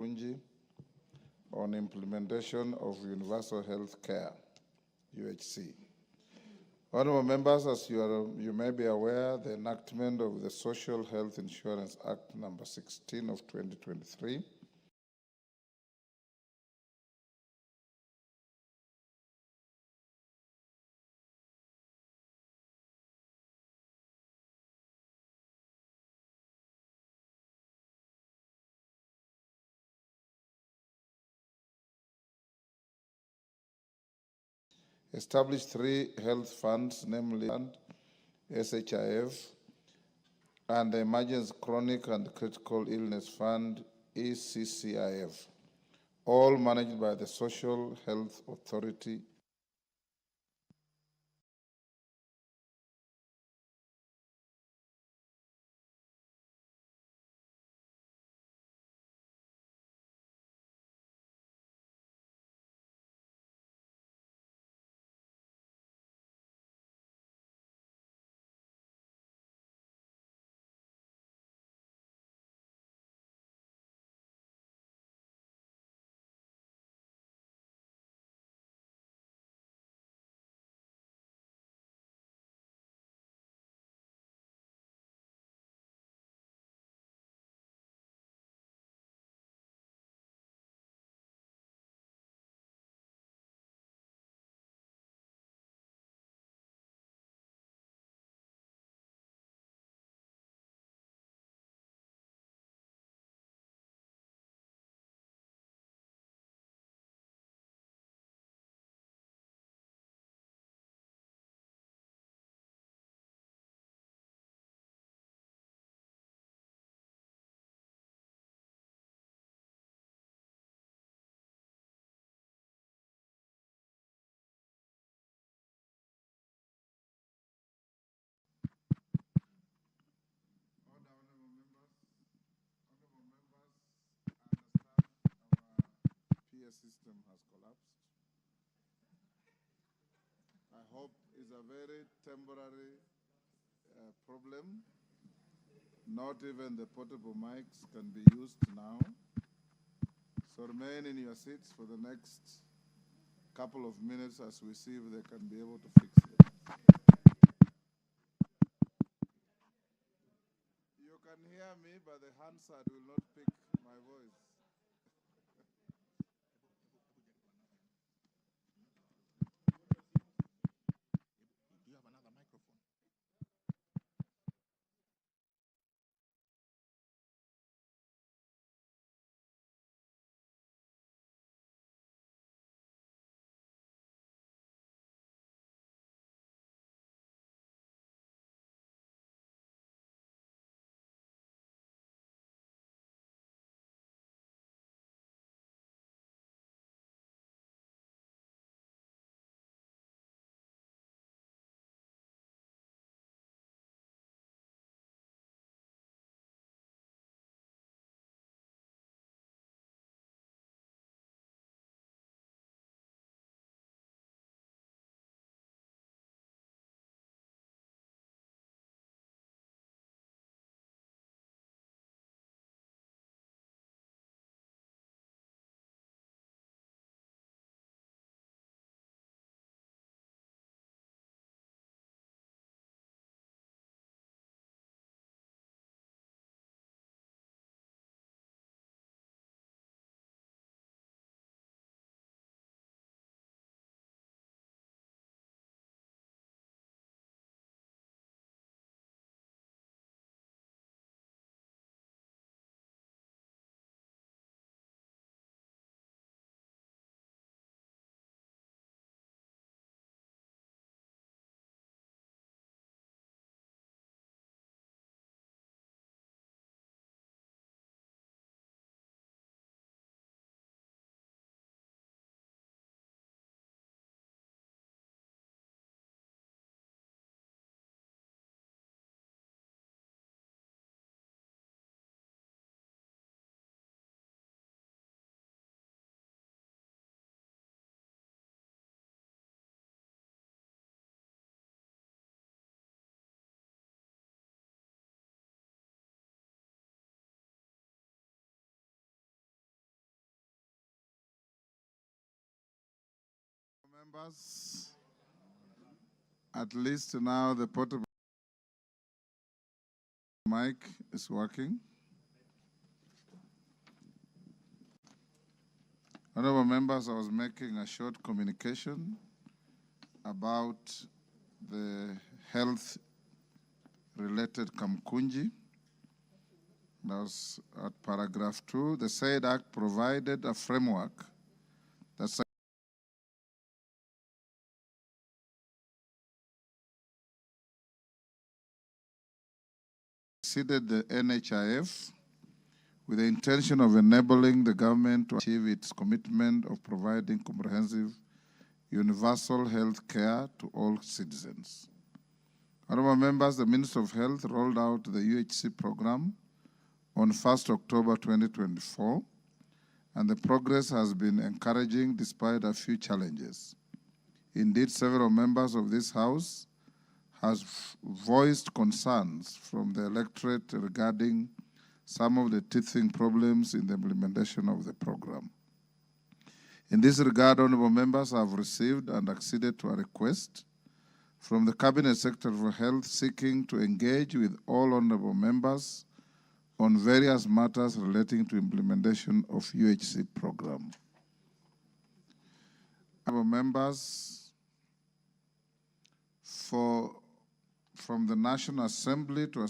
Kunji on implementation of universal health care, UHC. Honorable members, as you may be aware, the enactment of the Social Health Insurance Act number 16 of 2023 established 3 health funds, namely SHIF and the Emergency Chronic and Critical Illness Fund, ECCIF, all managed by the Social Health Authority. System has collapsed. I hope it's a very temporary problem. Not even the portable mics can be used now. So remain in your seats for the next couple of minutes as we see if they can be able to fix it. You can hear me, but the handset will not pick my voice. Members, at least now the portable mic is working. Honorable members, I was making a short communication about the health-related Kamkunji. That was at paragraph 2. The said act provided a framework that succeeded the NHIF with the intention of enabling the government to achieve its commitment of providing comprehensive universal health care to all citizens. Honorable members, the Minister of Health rolled out the UHC program on 1st October 2024, and the progress has been encouraging despite a few challenges. Indeed, several members of this House have voiced concerns from the electorate regarding some of the teething problems in the implementation of the program. In this regard, honorable members have received and acceded to a request from the Cabinet Secretary for Health seeking to engage with all honorable members on various matters relating to implementation of UHC program. Honorable members, from the National Assembly to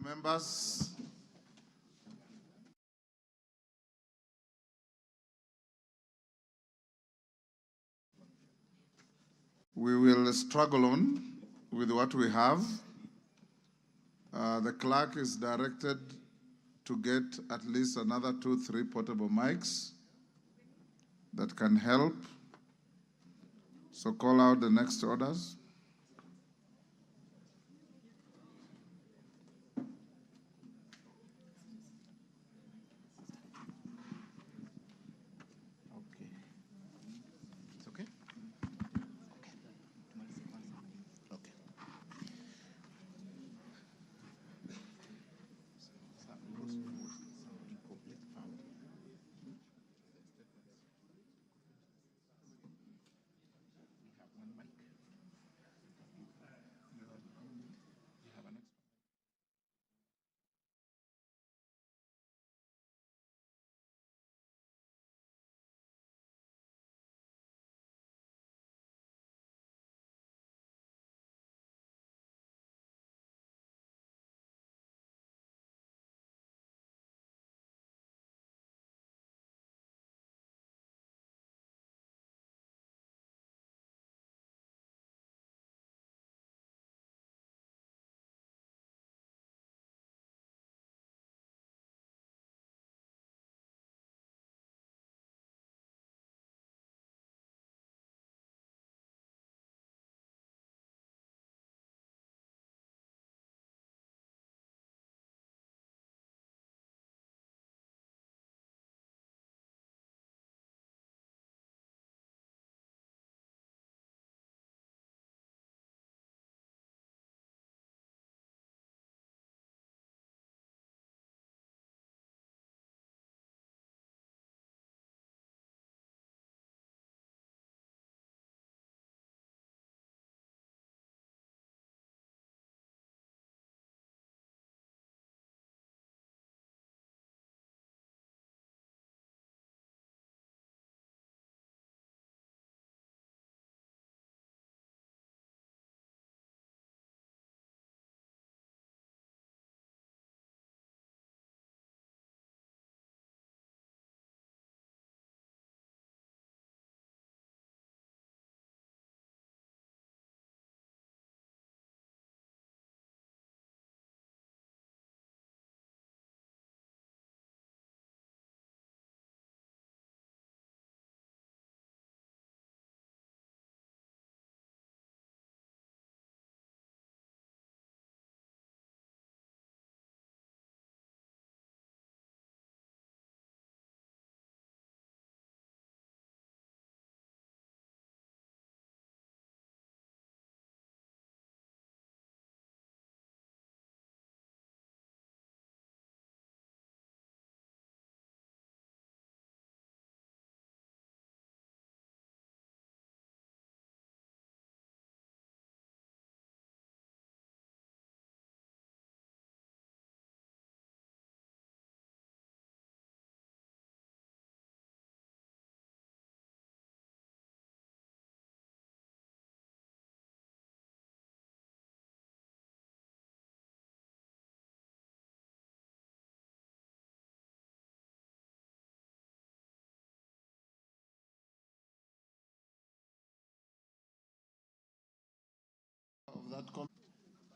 members, we will struggle on with what we have. The clerk is directed to get at least another 2-3 portable mics that can help. So call out the next orders.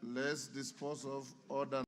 Let's dispose of order.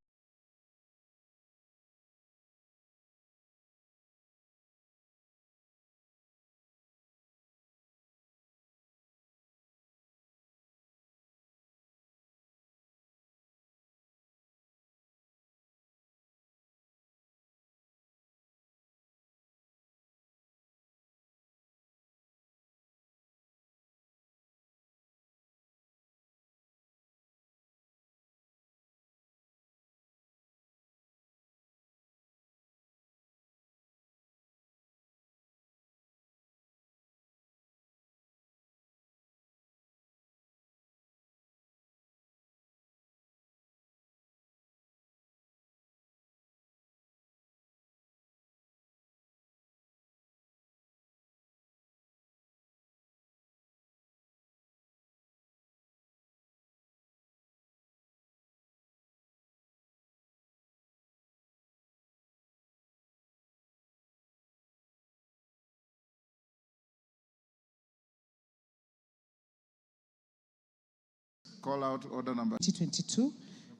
Call out order number 2022.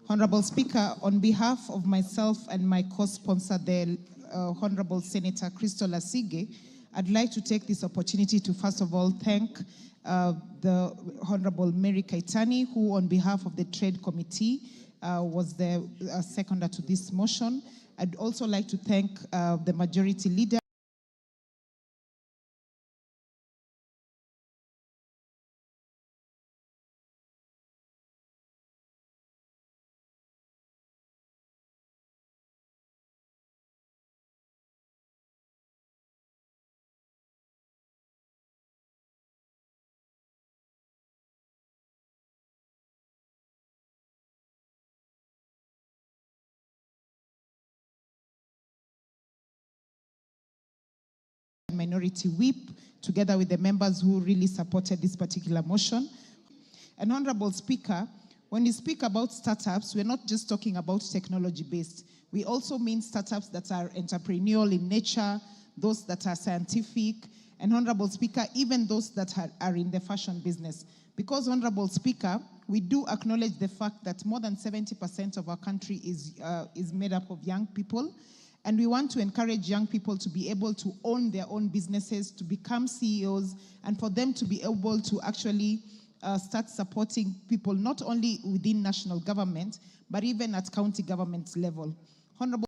Honorable Speaker, on behalf of myself and my co-sponsor, the Honorable Senator Crystal Asige, I'd like to take this opportunity to first of all thank the Honorable Mary Kaitani, who on behalf of the Trade Committee was the seconder to this motion. I'd also like to thank the Majority Leader, Minority Whip, together with the members who really supported this particular motion. And Honorable Speaker, when we speak about startups, we're not just talking about technology-based. We also mean startups that are entrepreneurial in nature, those that are scientific, and Honorable Speaker, even those that are in the fashion business. Because, Honorable Speaker, we do acknowledge the fact that more than 70% of our country is made up of young people. And we want to encourage young people to be able to own their own businesses, to become CEOs, and for them to be able to actually start supporting people not only within national government, but even at county government level. Honorable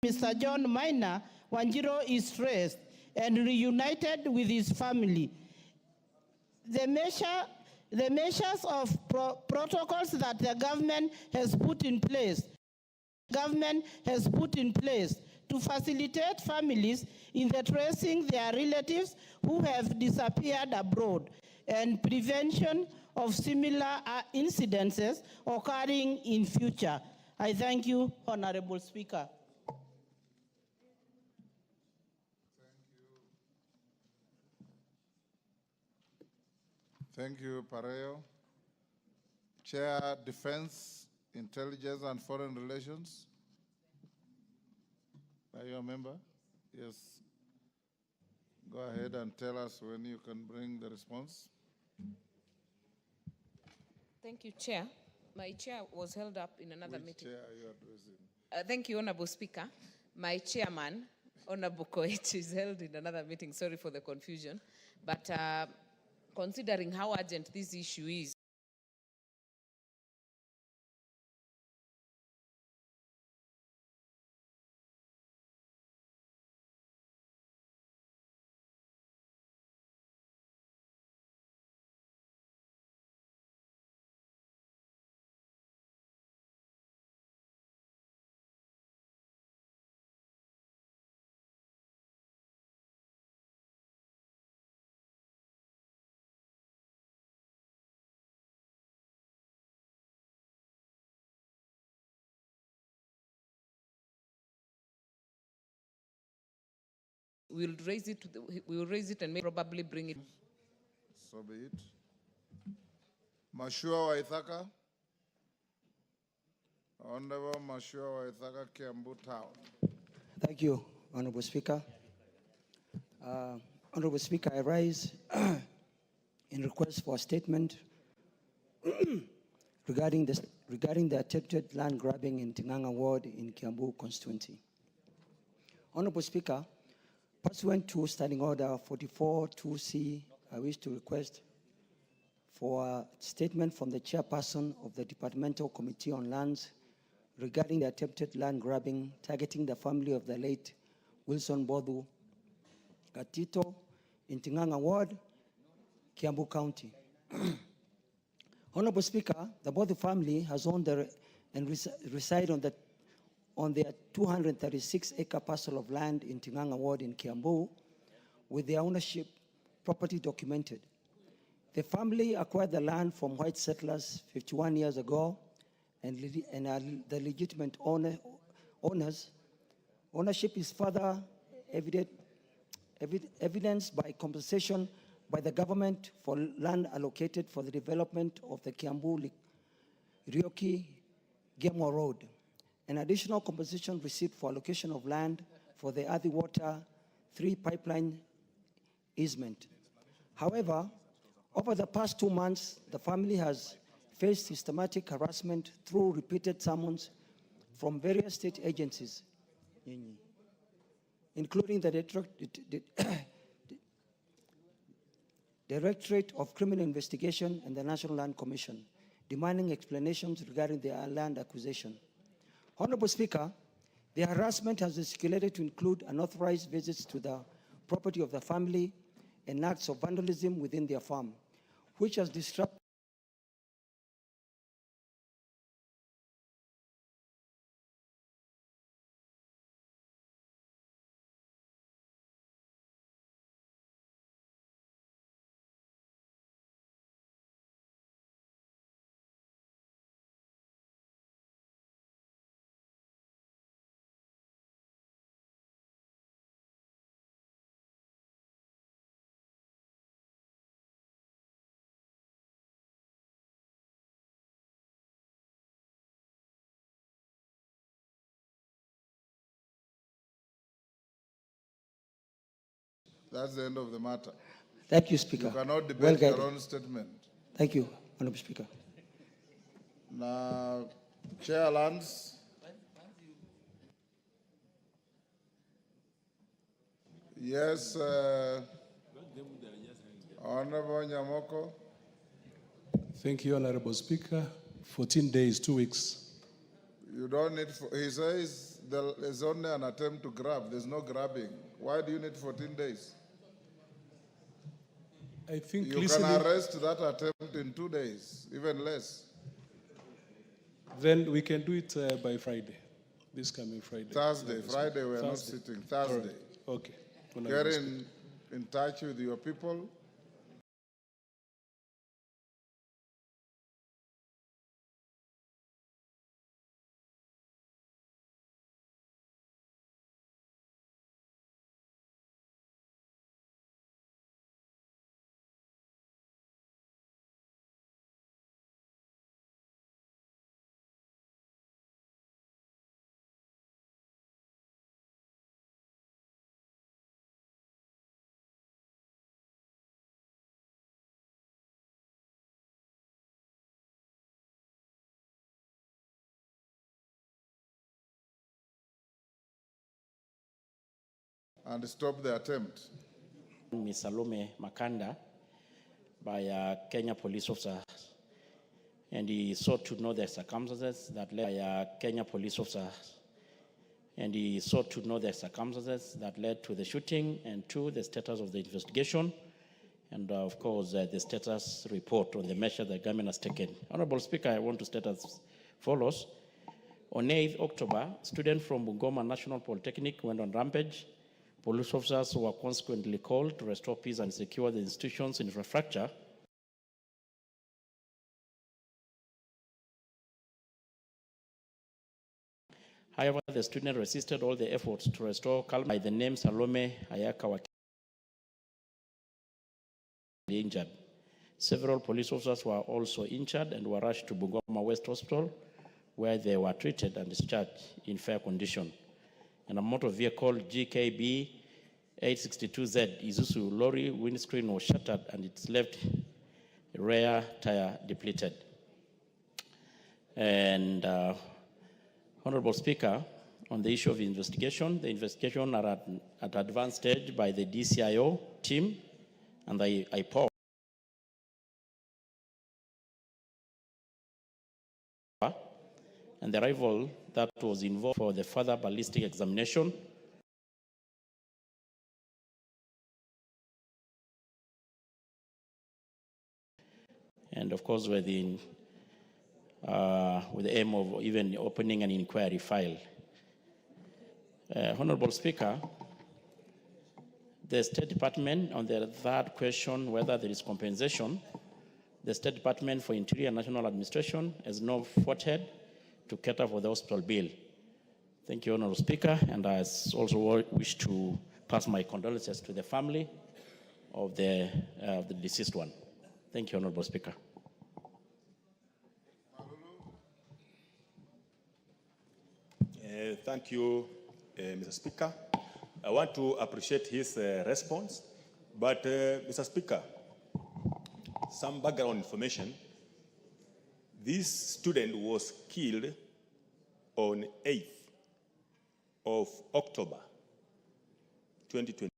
Mr. John Maina Wanjiro is stressed and reunited with his family. The measures of protocols that the government has put in place to facilitate families in the tracing their relatives who have disappeared abroad and prevention of similar incidences occurring in future. I thank you, Honorable Speaker. Thank you, Pareo. Chair, Defense, Intelligence and Foreign Relations. Are you a member? Yes. Go ahead and tell us when you can bring the response. Thank you, Chair. My chair was held up in another meeting. Which chair are you addressing? Thank you, Honorable Speaker. My chairman, Honorable Koech, is held in another meeting. Sorry for the confusion. But considering how urgent this issue is, we'll raise it and may probably bring it. So be it. Mashua Waithaka. Honorable Mashua Waithaka, Kiambu Town. Thank you, Honorable Speaker. Honorable Speaker, I rise in request for a statement regarding the attempted land grabbing in Tinganga Ward in Kiambu constituency. Honorable Speaker, pursuant to Standing Order 44-2C, I wish to request for a statement from the chairperson of the Departmental Committee on Lands regarding the attempted land grabbing targeting the family of the late Wilson Bodu Gatito in Tinganga Ward, Kiambu County. Honorable Speaker, the Bodu family has owned and reside on their 236-acre parcel of land in Tinganga Ward in Kiambu with their ownership property documented. The family acquired the land from white settlers 51 years ago and are the legitimate owners. Ownership is further evidenced by compensation by the government for land allocated for the development of the Kiambu-Rioki-Gemwa Road. An additional compensation received for allocation of land for the Athi Water 3 pipeline easement. However, over the past 2 months, the family has faced systematic harassment through repeated summons from various state agencies, including the Directorate of Criminal Investigation and the National Land Commission, demanding explanations regarding their land acquisition. Honorable Speaker, the harassment has escalated to include unauthorized visits to the property of the family and acts of vandalism within their farm, which has disrupted That's the end of the matter. Thank you, Speaker. You cannot debate Well your own statement. Thank you, Honorable Speaker. Now, Chair Lands. Yes, Honorable Nyamoko. Thank you, Honorable Speaker. 14 days, 2 weeks. You don't need, he says there's only an attempt to grab. There's no grabbing. Why do you need 14 days? I think You can arrest that attempt in 2 days, even less. Then we can do it by Friday, this coming Friday. Thursday. Friday we are not sitting. Thursday. Right. Okay. Get in touch with your people. And stop the attempt. Ms. Salome Makanda by a Kenya police officer, and he sought to know the circumstances that led by a Kenya police officer, and he sought to know the circumstances that led to the shooting and to the status of the investigation, and of course the status report on the measure the government has taken. Honorable Speaker, I want to state as follows. On 8th October, students from Bungoma National Polytechnic went on rampage. Police officers were consequently called to restore peace and secure the institution's infrastructure. However, the student resisted all the efforts to restore calm by the name Salome Ayaka injured. Several police officers were also injured and were rushed to Bungoma West Hospital, where they were treated and discharged in fair condition. And a motor vehicle GKB 862Z Isuzu lorry windscreen was shattered and its left rear tire depleted. And Honorable Speaker, on the issue of the investigation are at advanced stage by the DCIO team and the IPOC. And the rival that was involved for the further ballistic examination. And of course, with the aim of even opening an inquiry file. Honorable Speaker, the State Department, on the third question, whether there is compensation, the State Department for Interior and National Administration has now forwarded to cater for the hospital bill. Thank you, Honorable Speaker, and I also wish to pass my condolences to the family of the deceased one. Thank you, Honorable Speaker. Thank you, Mr. Speaker. I want to appreciate his response, but Mr. Speaker, some background information. This student was killed on 8th of October, 2020.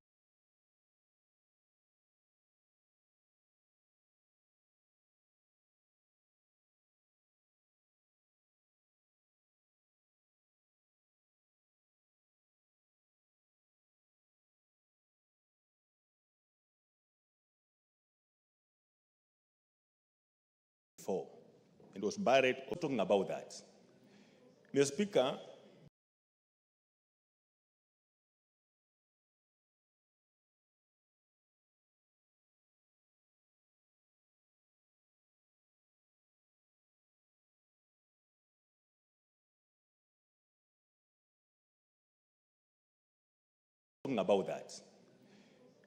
And was buried. Talking about that, Mr. Speaker,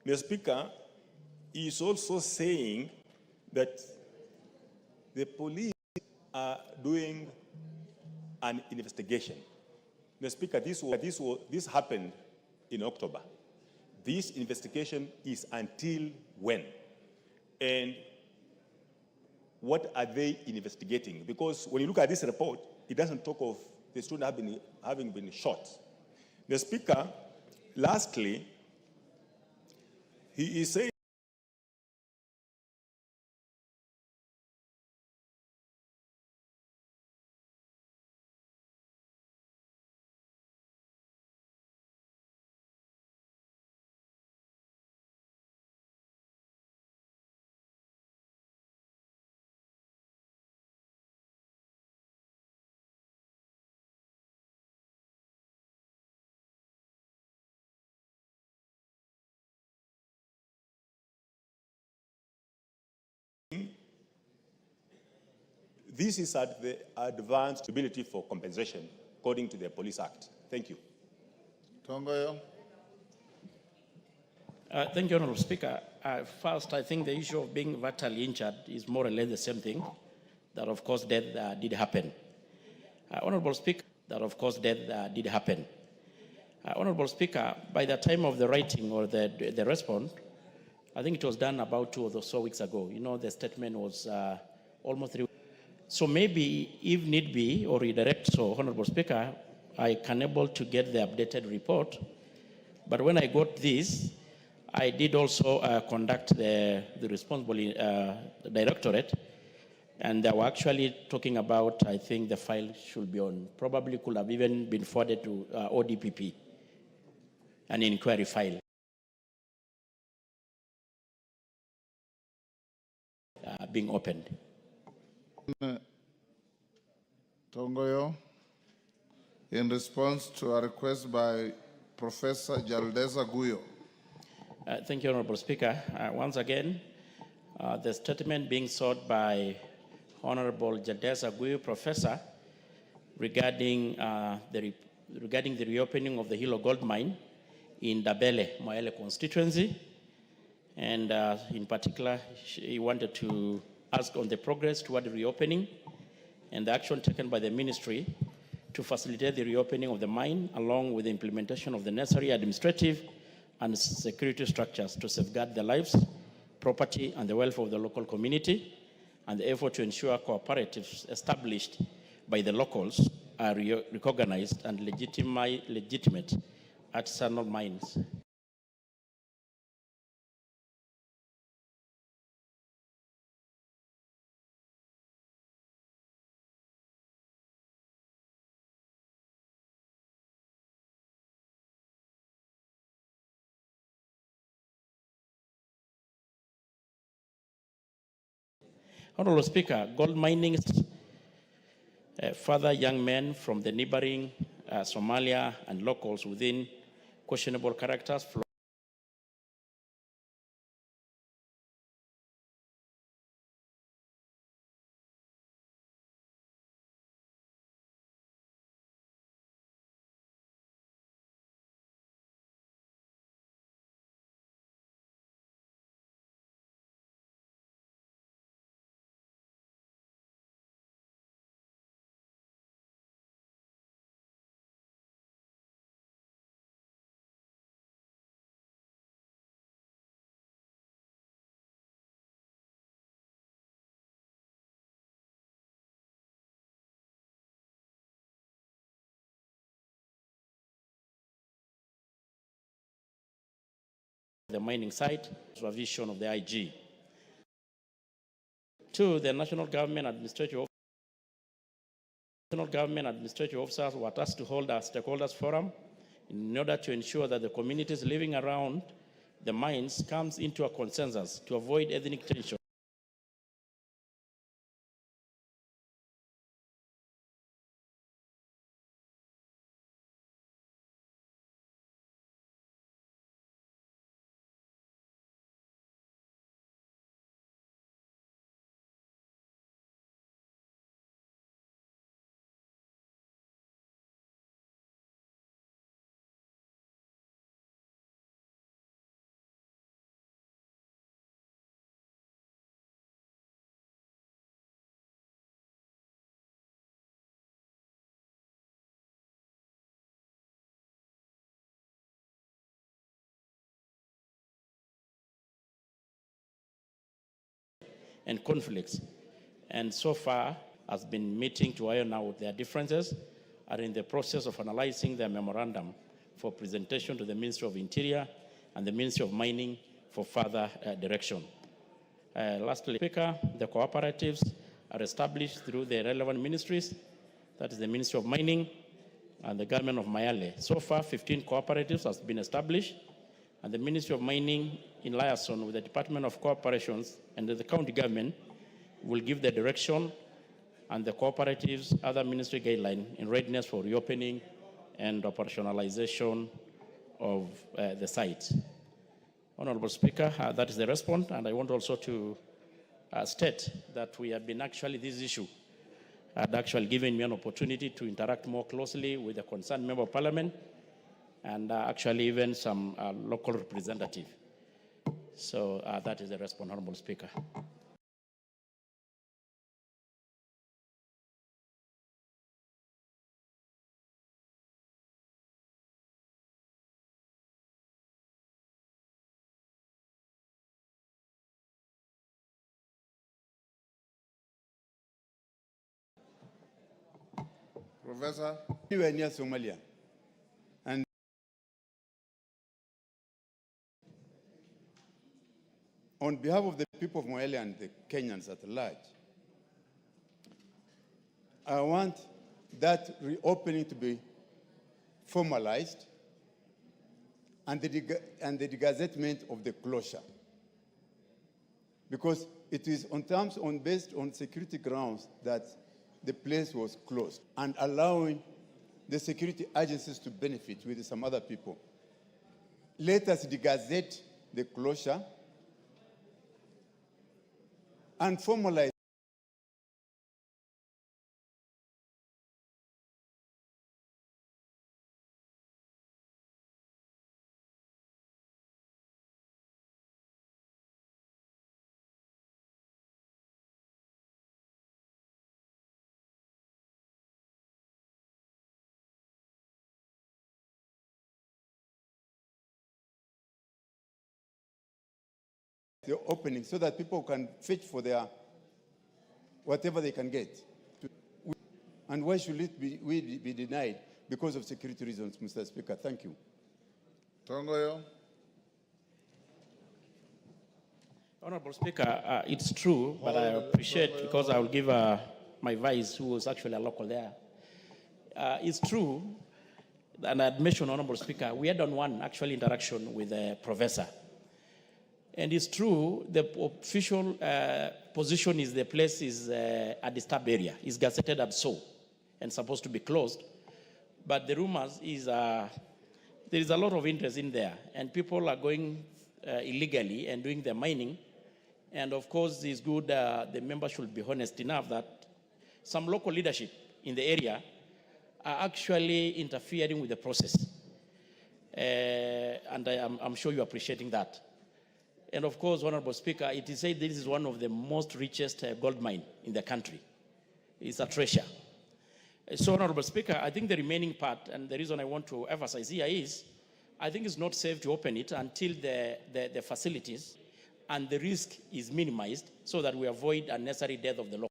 Mr. Speaker, he is also saying that the police are doing an investigation. Mr. Speaker, this happened in October. This investigation is until when? And what are they investigating? Because when you look at this report, it doesn't talk of the student having been shot. Mr. Speaker, lastly, he is saying This is at the advanced ability for compensation according to the Police Act. Thank you. Tongoyo. Thank you, Honorable Speaker. First, I think the issue of being vitally injured is more or less the same thing. That, of course, death did happen. Honorable Speaker, that, of course, death did happen. Honorable Speaker, by the time of the writing or the response, I think it was done about 2 or so weeks ago. You know, the statement was almost 3 weeks. So maybe, if need be, or redirect, so, Honorable Speaker, I can able to get the updated report. But when I got this, I did also conduct the responsible directorate, and they were actually talking about, I think the file should be on, probably could have even been forwarded to ODPP, an inquiry file. Being opened. Tongoyo, in response to a request by Professor Jaldeza Guyo. Thank you, Honorable Speaker. Once again, the statement being sought by Honorable Jaldeza Guyo, Professor, regarding the reopening of the Hilo Gold Mine in Dabele, Moyale constituency, and in particular, he wanted to ask on the progress toward the reopening and the action taken by the ministry to facilitate the reopening of the mine, along with the implementation of the necessary administrative and security structures to safeguard the lives, property, and the welfare of the local community, and the effort to ensure cooperatives established by the locals are recognized and legitimate artisanal mines. Honorable Speaker, gold mining is further young men from the neighboring Somalia and locals within questionable characters. The mining site, supervision of the IG. 2, the national government administrative officers were tasked to hold a stakeholders forum in order to ensure that the communities living around the mines comes into a consensus to avoid ethnic tension. And conflicts, and so far has been meeting to iron out their differences, are in the process of analyzing their memorandum for presentation to the Ministry of Interior and the Ministry of Mining for further direction. Lastly, Speaker, the cooperatives are established through the relevant ministries, that is the Ministry of Mining and the government of Moyale. So far, 15 cooperatives has been established, and the Ministry of Mining in liaison with the Department of Corporations and the county government will give the direction and the cooperatives other ministry guideline in readiness for reopening and operationalization of the site. Honorable Speaker, that is the response, and I want also to state that we have been actually, this issue had actually given me an opportunity to interact more closely with the concerned member of parliament and actually even some local representative. So that is the response, Honorable Speaker. Professor? Anywhere near Somalia. And on behalf of the people of Moyale and the Kenyans at large, I want that reopening to be formalized and the gazettement of the closure. Because it is based on security grounds that the place was closed and allowing the security agencies to benefit with some other people. Let us de-gazette the closure and formalize the opening so that people can fetch for their whatever they can get. And why should it be denied? Because of security reasons, Mr. Speaker. Thank you. Tongoyo? Honorable Speaker, it's true, but I appreciate, because I will give my vice, who was actually a local there. It's true, and I'd mentioned, Honorable Speaker, we had on one actual interaction with a professor. And it's true, the official position is the place is a disturbed area. It's gazetted as so and supposed to be closed. But the rumors is there is a lot of interest in there, and people are going illegally and doing their mining. And of course, it's good the members should be honest enough that some local leadership in the area are actually interfering with the process. And I'm sure you're appreciating that. And of course, Honorable Speaker, it is said this is one of the most richest gold mine in the country. It's a treasure. So, Honorable Speaker, I think the remaining part, and the reason I want to emphasize here is, I think it's not safe to open it until the facilities and the risk is minimized so that we avoid unnecessary death of the local.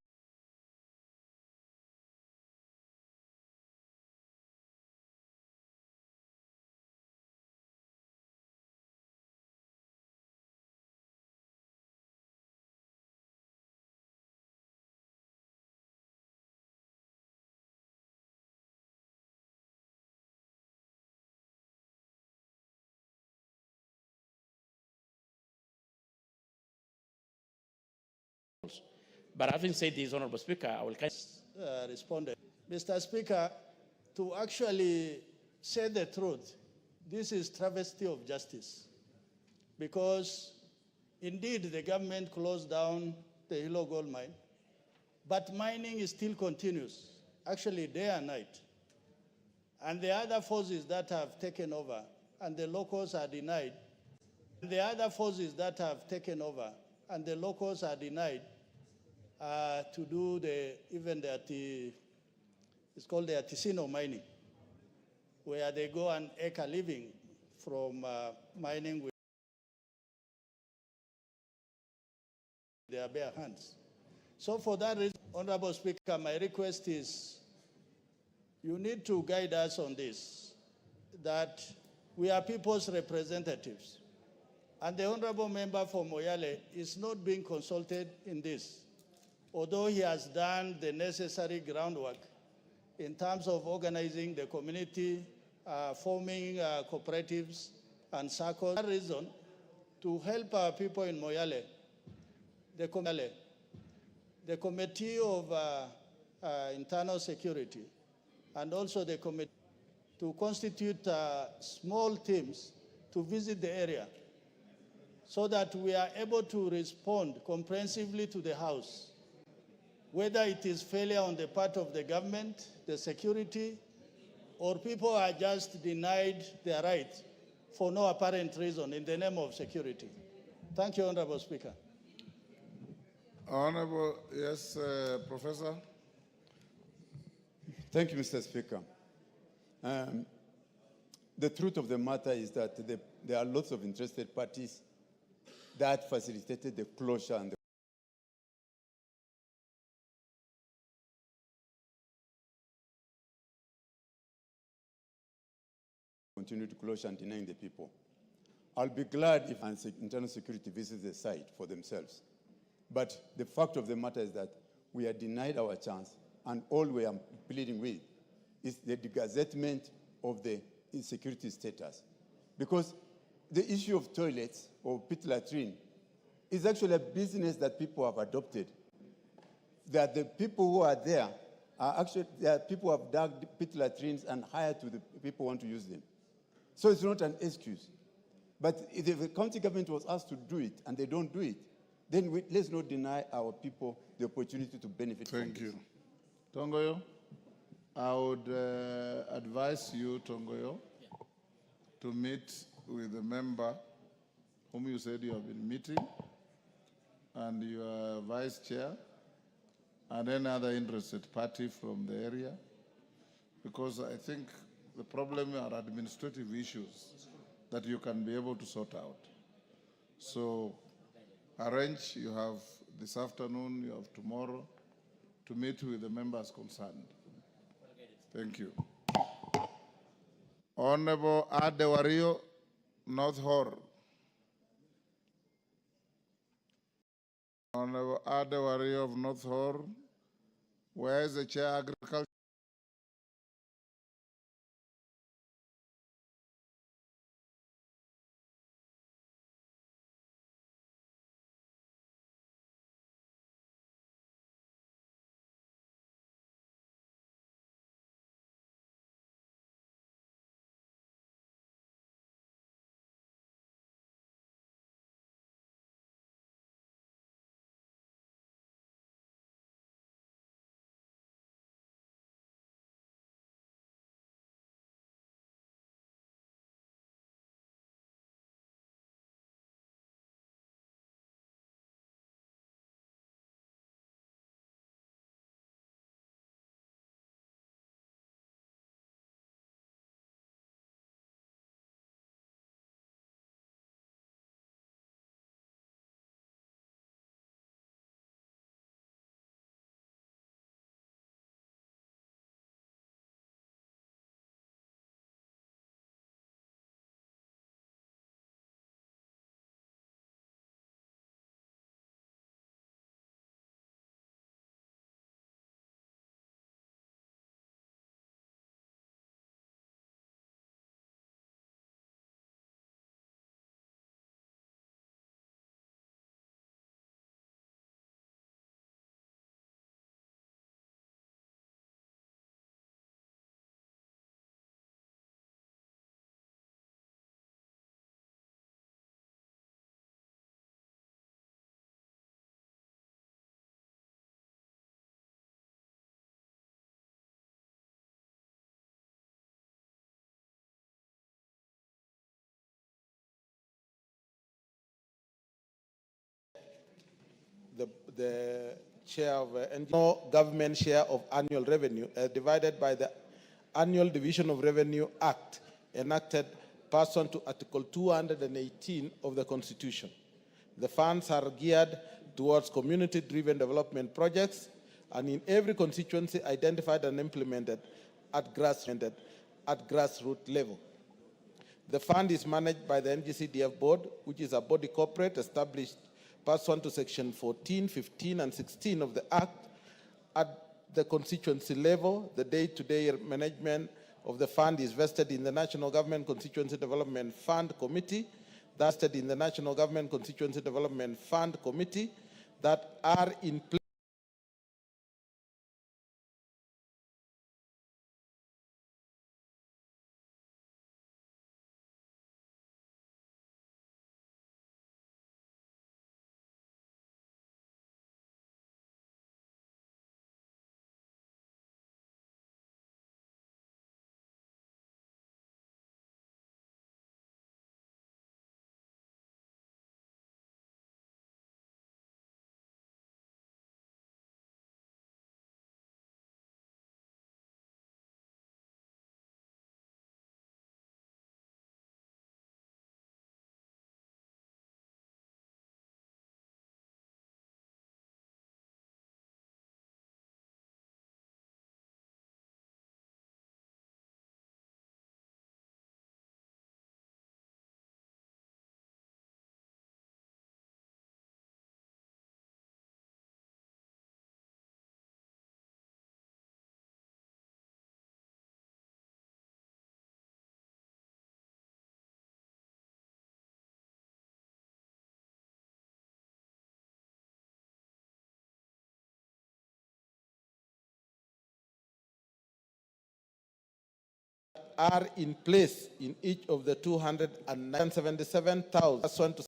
But having said this, Honorable Speaker, I will respond. Mr. Speaker, to actually say the truth, this is travesty of justice. Because indeed the government closed down the Hilo gold mine, but mining still continues, actually day and night. And the other forces that have taken over, and the locals are denied, the other forces that have taken over, and the locals are denied to do it's called the artisanal mining, where they go and make a living from mining with their bare hands. So for that reason, Honorable Speaker, my request is you need to guide us on this, that we are people's representatives. And the Honorable Member for Moyale is not being consulted in this, although he has done the necessary groundwork in terms of organizing the community, forming cooperatives and circles. For that reason, to help our people in Moyale, the Committee of Internal Security and also the committee to constitute small teams to visit the area so that we are able to respond comprehensively to the House whether it is failure on the part of the government, the security, or people are just denied their right for no apparent reason in the name of security. Thank you, Honorable Speaker. Honorable, yes, Professor. Thank you, Mr. Speaker. The truth of the matter is that there are lots of interested parties that facilitated the closure and the continued closure and denying the people. I'll be glad if internal security visits the site for themselves. But the fact of the matter is that we are denied our chance, and all we are pleading with is the gazettement of the insecurity status. Because the issue of toilets or pit latrine is actually a business that people have adopted. That the people who are there are actually, people who have dug pit latrines and hired to the people who want to use them. So it's not an excuse. But if the county government was asked to do it and they don't do it, then let's not deny our people the opportunity to benefit from it. Thank you. Tongoyo, I would advise you, Tongoyo, to meet with the member whom you said you have been meeting, and your vice chair, and any other interested party from the area, because I think the problem are administrative issues that you can be able to sort out. So arrange, you have this afternoon, you have tomorrow, to meet with the members concerned. Thank you. Honorable Adewario, North Hor. Honorable Adewario of North Hor. Where is the chair agriculture? the share of NGO government share of annual revenue divided by the Annual Division of Revenue Act enacted pursuant to Article 218 of the Constitution. The funds are geared towards community-driven development projects and in every constituency identified and implemented at grassroots level. The fund is managed by the NGCDF Board, which is a body corporate established pursuant to Section 14, 15, and 16 of the Act. At the constituency level, the day-to-day management of the fund is vested in the National Government Constituency Development Fund Committee, vested in the National Government Constituency Development Fund Committee that are in place are in place in each of the 277,000 to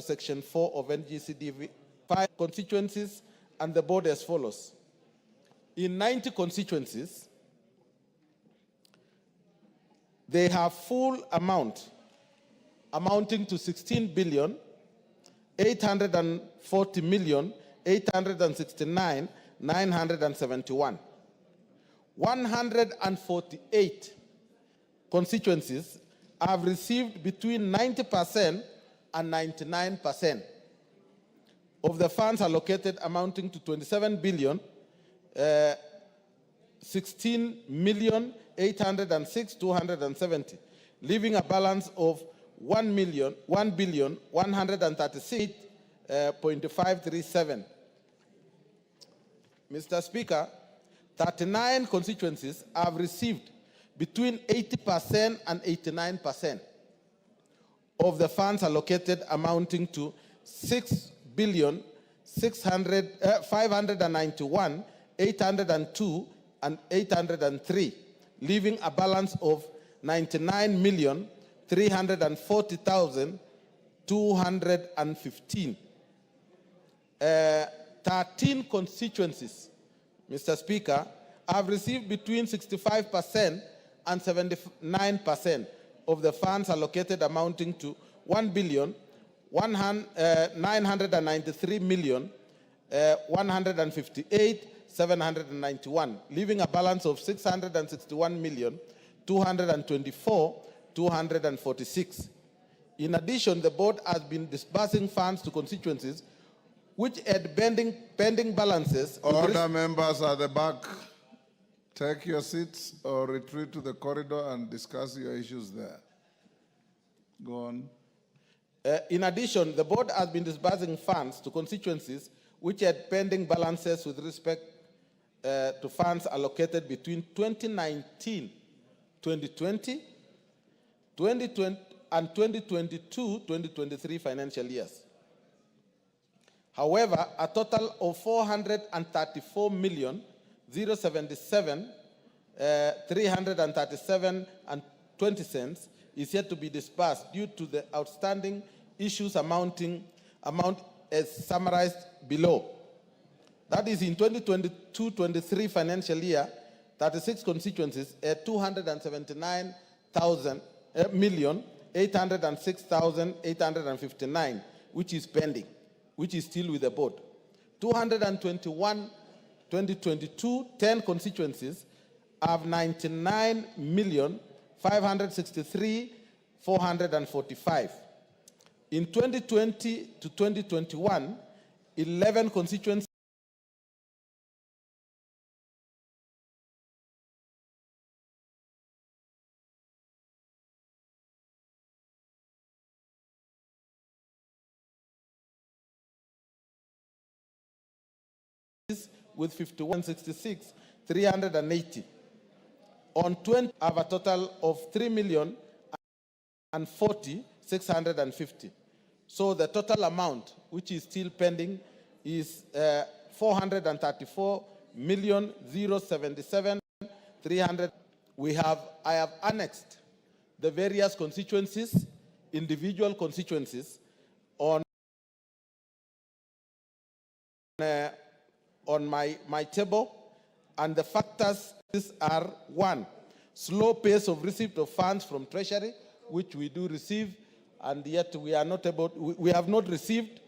Section 4 of NGCDV 5 constituencies and the board as follows. In 90 constituencies, they have full amount amounting to 16 billion 840 million 869 971. 148 constituencies have received between 90% and 99% of the funds allocated, amounting to 27 billion 16 million 806 270, leaving a balance of 1 billion 136.537. Mr. Speaker, 39 constituencies have received between 80% and 89% of the funds allocated, amounting to 6 billion 591 802 and 803, leaving a balance of 99 million 340,215. 13 constituencies, Mr. Speaker, have received between 65% and 79% of the funds allocated, amounting to 1 billion 993 million 158 791, leaving a balance of 661 million 224 246. In addition, the board has been disbursing funds to constituencies which had pending balances. Order, members at the back. Take your seats or retreat to the corridor and discuss your issues there. Go on. In addition, the board has been disbursing funds to constituencies which had pending balances with respect to funds allocated between 2019-2020, 2020 and 2022-2023 financial years. However, a total of 434,077,337 and 20 cents is yet to be disbursed due to the outstanding issues amount as summarized below. That is, in 2022-23 financial year, 36 constituencies at 279,806,859, which is pending, which is still with the board. 2022, 10 constituencies have 99,563,445. In 2020 to 2021, 11 constituencies with 5166, 380. On 20, have a total of 3,040,650. So the total amount, which is still pending, is 434,077,300. I have annexed the various constituencies, individual constituencies, on my table, and the factors are: 1, slow pace of receipt of funds from Treasury, which we do receive, and yet we are not able, we have not received,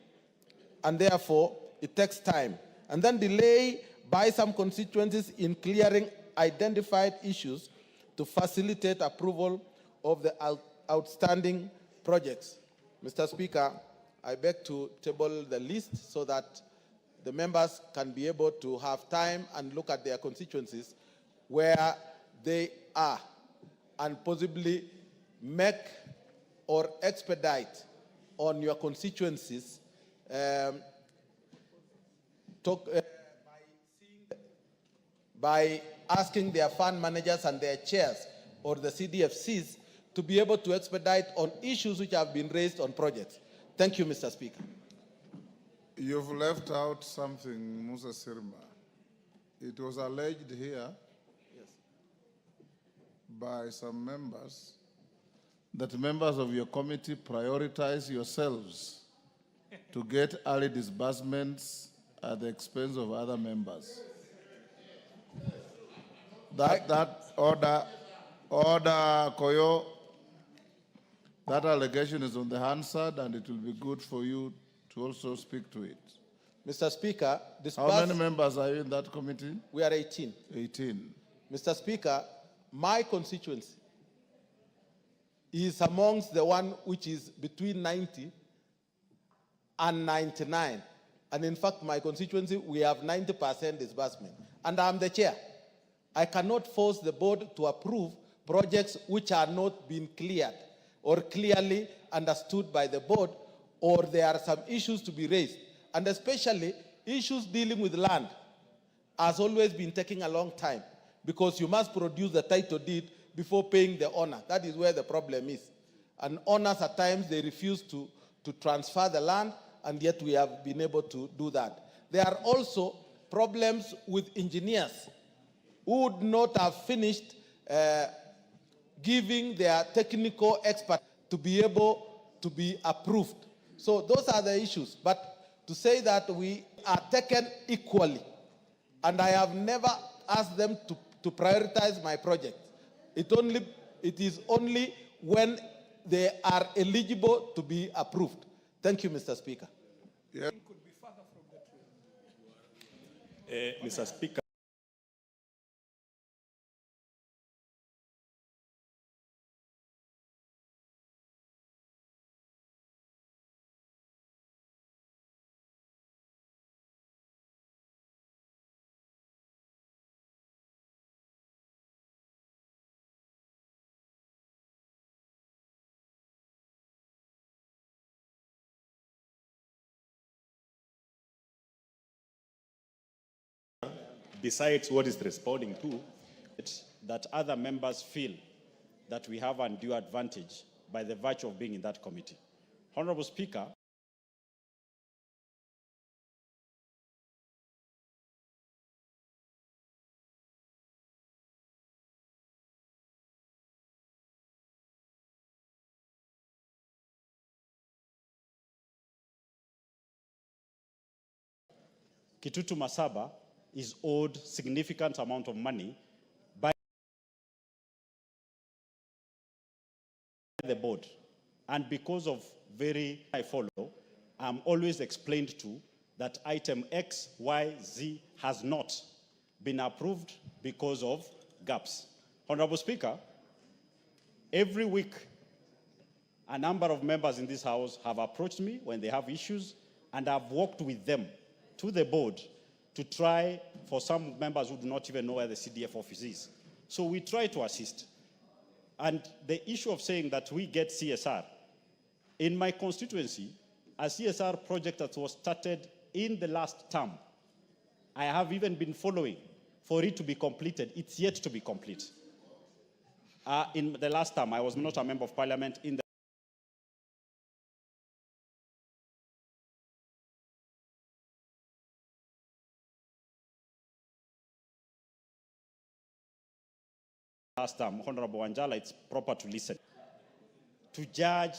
and therefore it takes time. And then delay by some constituencies in clearing identified issues to facilitate approval of the outstanding projects. Mr. Speaker, I beg to table the list so that the members can be able to have time and look at their constituencies where they are and possibly make or expedite on your constituencies by asking their fund managers and their chairs or the CDFCs to be able to expedite on issues which have been raised on projects. Thank you, Mr. Speaker. You've left out something, Musa Sirma. It was alleged here by some members that members of your committee prioritize yourselves to get early disbursements at the expense of other members. That order, Koyo, that allegation is on the Hansard, and it will be good for you to also speak to it. Mr. Speaker, how many members are you in that committee? We are 18. 18. Mr. Speaker, my constituency is amongst the one which is between 90 and 99. And in fact, my constituency, we have 90% disbursement. And I'm the chair. I cannot force the board to approve projects which are not being cleared or clearly understood by the board, or there are some issues to be raised. And especially issues dealing with land has always been taking a long time, because you must produce the title deed before paying the owner. That is where the problem is. And owners at times, they refuse to transfer the land, and yet we have been able to do that. There are also problems with engineers who would not have finished giving their technical expert to be able to be approved. So those are the issues. But to say that we are taken equally, and I have never asked them to prioritize my project. It is only when they are eligible to be approved. Thank you, Mr. Speaker. Yeah. Mr. Speaker. Besides what is responding to, that other members feel that we have undue advantage by the virtue of being in that committee. Honorable Speaker, Kitutu Masaba is owed significant amount of money by the board. And because of I follow, I'm always explained to that item X, Y, Z has not been approved because of gaps. Honorable Speaker, every week, a number of members in this House have approached me when they have issues, and I've worked with them to the board to try, for some members who do not even know where the CDF office is. So we try to assist. And the issue of saying that we get CSR, in my constituency, a CSR project that was started in the last term, I have even been following for it to be completed. It's yet to be complete. In the last term, I was not a member of parliament. In the last term, Honorable Wanjala, it's proper to listen, to judge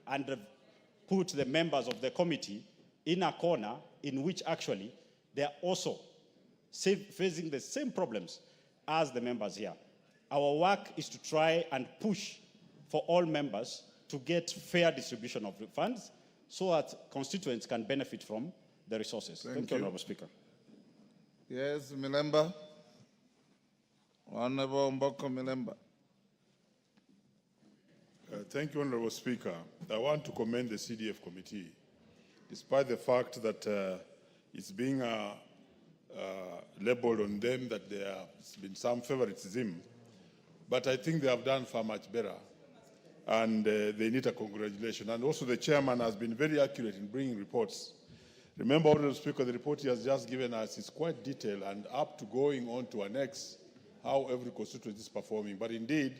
and put the members of the committee in a corner in which actually they are also facing the same problems as the members here. Our work is to try and push for all members to get fair distribution of the funds so that constituents can benefit from the resources. Thank you, Honorable Speaker. Yes, Milemba. Honorable Mboko Milemba. Thank you, Honorable Speaker. I want to commend the CDF committee, despite the fact that it's being labeled on them that there has been some favoritism, but I think they have done far much better, and they need a congratulation. And also the chairman has been very accurate in bringing reports. Remember, Honorable Speaker, the report he has just given us is quite detailed and up to going on to annex how every constituency is performing. But indeed,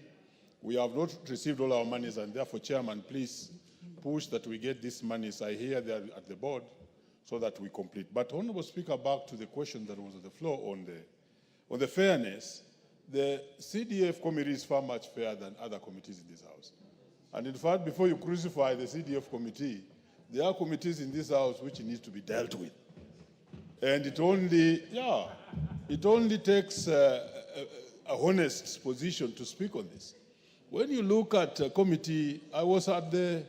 we have not received all our monies, and therefore, Chairman, please push that we get these monies. I hear they are at the board so that we complete. But, Honorable Speaker, back to the question that was on the floor on the fairness, the CDF committee is far much fairer than other committees in this House. And in fact, before you crucify the CDF committee, there are committees in this House which need to be dealt with. And it only takes a honest position to speak on this. When you look at a committee, I was at the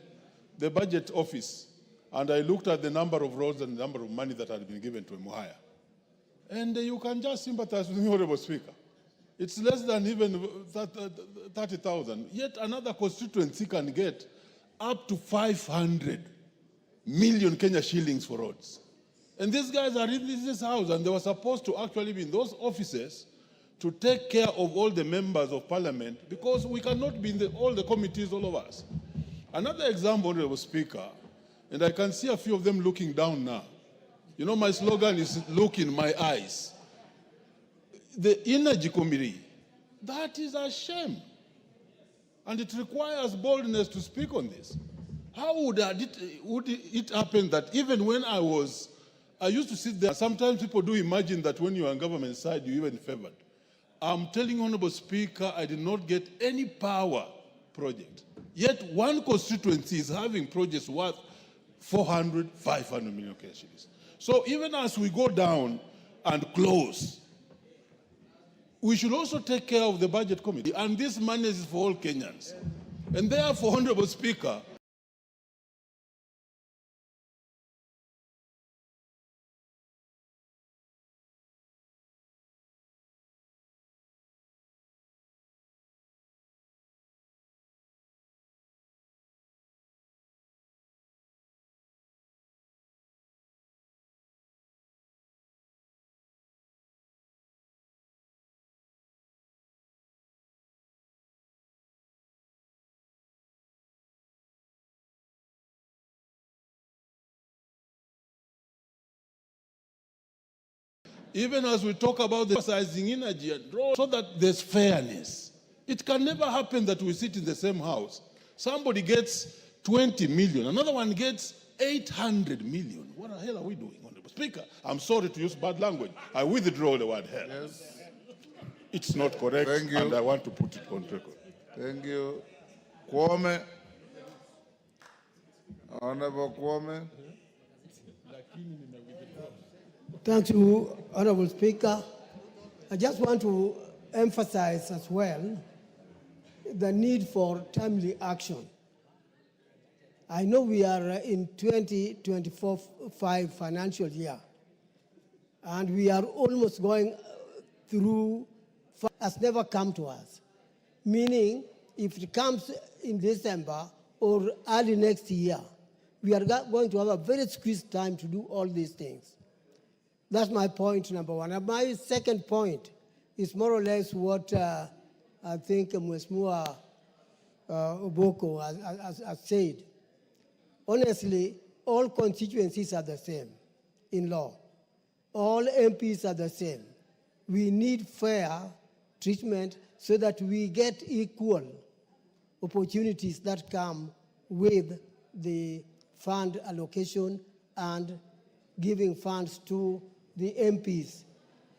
budget office, and I looked at the number of roads and the number of money that had been given to Muhaya. And you can just sympathize with me, Honorable Speaker. It's less than even 30,000. Yet another constituency can get up to 500 million Kenya shillings for roads. And these guys are in this House, and they were supposed to actually be in those offices to take care of all the members of parliament, because we cannot be in all the committees, all of us. Another example, Honorable Speaker, and I can see a few of them looking down now. You know, my slogan is look in my eyes. The Energy Committee, that is a shame. And it requires boldness to speak on this. How would it happen that even when I used to sit there, sometimes people do imagine that when you're on government side, you're even favored. I'm telling Honorable Speaker, I did not get any power project. Yet one constituency is having projects worth 400, 500 million shillings. So even as we go down and close, we should also take care of the budget committee. And this money is for all Kenyans. And therefore, Honorable Speaker, even as we talk about the emphasizing energy and road, so that there's fairness. It can never happen that we sit in the same house. Somebody gets 20 million, another one gets 800 million. What the hell are we doing, Honorable Speaker? I'm sorry to use bad language. I withdraw the word hell. Yes. It's not correct, Thank you. And I want to put it on record. Thank you. Kwame. Honorable Kwame. Thank you, Honorable Speaker. I just want to emphasize as well the need for timely action. I know we are in 2024-5 financial year, and we are almost going through has never come to us. Meaning, if it comes in December or early next year, we are going to have a very squeezed time to do all these things. That's my point number one. And my second point is more or less what I think Mheshimiwa Oboko has said. Honestly, all constituencies are the same in law. All MPs are the same. We need fair treatment so that we get equal opportunities that come with the fund allocation and giving funds to the MPs.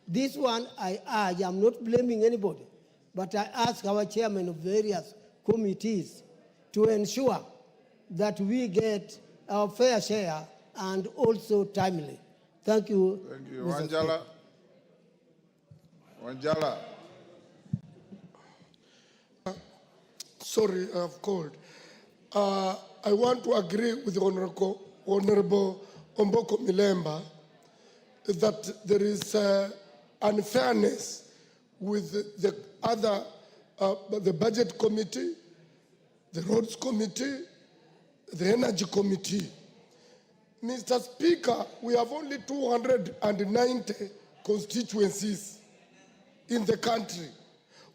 This one I urge, I'm not blaming anybody, but I ask our chairman of various committees to ensure that we get our fair share and also timely. Thank you. Thank you. Mr. Wanjala. Wanjala. Sorry, I've called. I want to agree with Honorable Omboko Milemba that there is unfairness with the other, the Budget Committee, the Roads Committee, the Energy Committee. Mr. Speaker, we have only 290 constituencies in the country.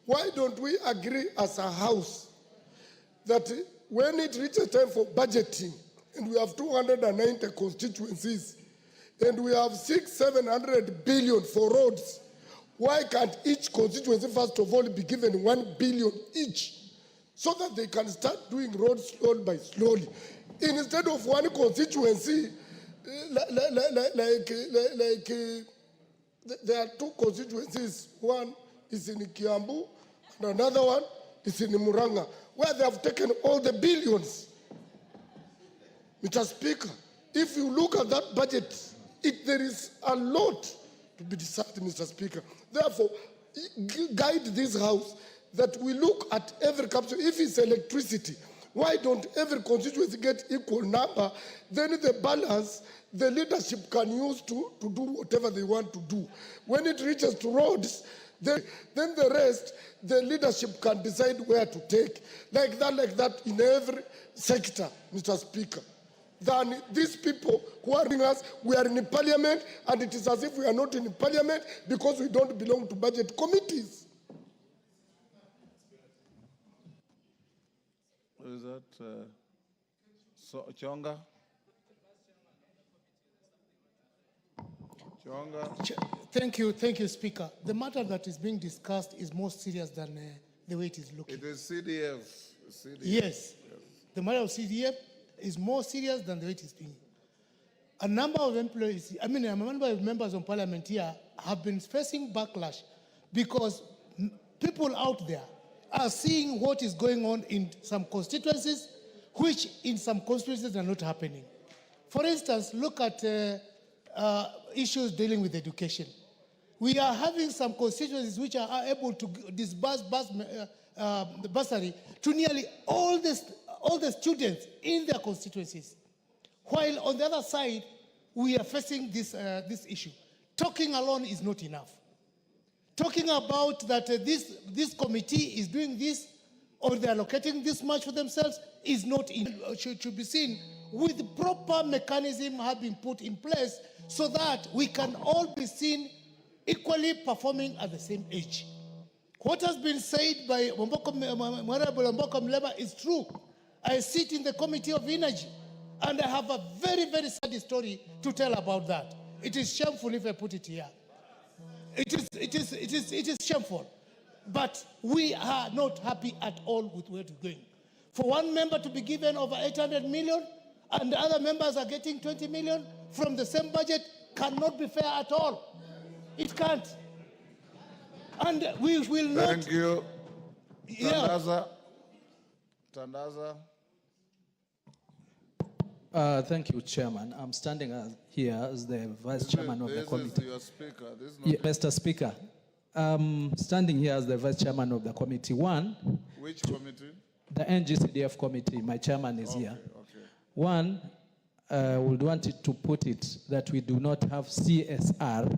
Why don't we agree as a house that when it reaches time for budgeting, and we have 290 constituencies, and we have 600-700 billion for roads, why can't each constituency, first of all, be given 1 billion each, so that they can start doing roads slowly by slowly? Instead of one constituency, there are two constituencies. One is in Kiambu, and another one is in Muranga, where they have taken all the billions. Mr. Speaker, if you look at that budget, there is a lot to be decided, Mr. Speaker. Therefore, guide this House that we look at every capture. If it's electricity, why don't every constituency get equal number? Then the balance, the leadership can use to do whatever they want to do. When it reaches to roads, then the rest, the leadership can decide where to take. Like that in every sector, Mr. Speaker. Then these people who are in us, we are in parliament, and it is as if we are not in parliament because we don't belong to budget committees. What is that? Chonga? Chonga? Thank you, Speaker. The matter that is being discussed is more serious than the way it is looking. It is CDF. Yes. The matter of CDF is more serious than the way it is being. A number of employees, a number of members of parliament here have been facing backlash because people out there are seeing what is going on in some constituencies, which in some constituencies are not happening. For instance, look at issues dealing with education. We are having some constituencies which are able to disburse the bursary to nearly all the students in their constituencies. While on the other side, we are facing this issue. Talking alone is not enough. Talking about that this committee is doing this or they're allocating this much for themselves is not enough. Should be seen with proper mechanism have been put in place so that we can all be seen equally performing at the same age. What has been said by Honorable Omboko Milemba is true. I sit in the Committee of Energy, and I have a very, very sad story to tell about that. It is shameful if I put it here. It is shameful. But we are not happy at all with where we're going. For one member to be given over 800 million, and the other members are getting 20 million from the same budget cannot be fair at all. It can't. And we will not... Thank you. Yeah. Tandaza. Thank you, Chairman. I'm standing here as the Vice Chairman of the committee. This is your speaker. This is not Mr. Speaker, I'm standing here as the Vice Chairman of the committee. One, which committee? the NGCDF committee. My chairman is here. Okay. One, would want it to put it that we do not have CSR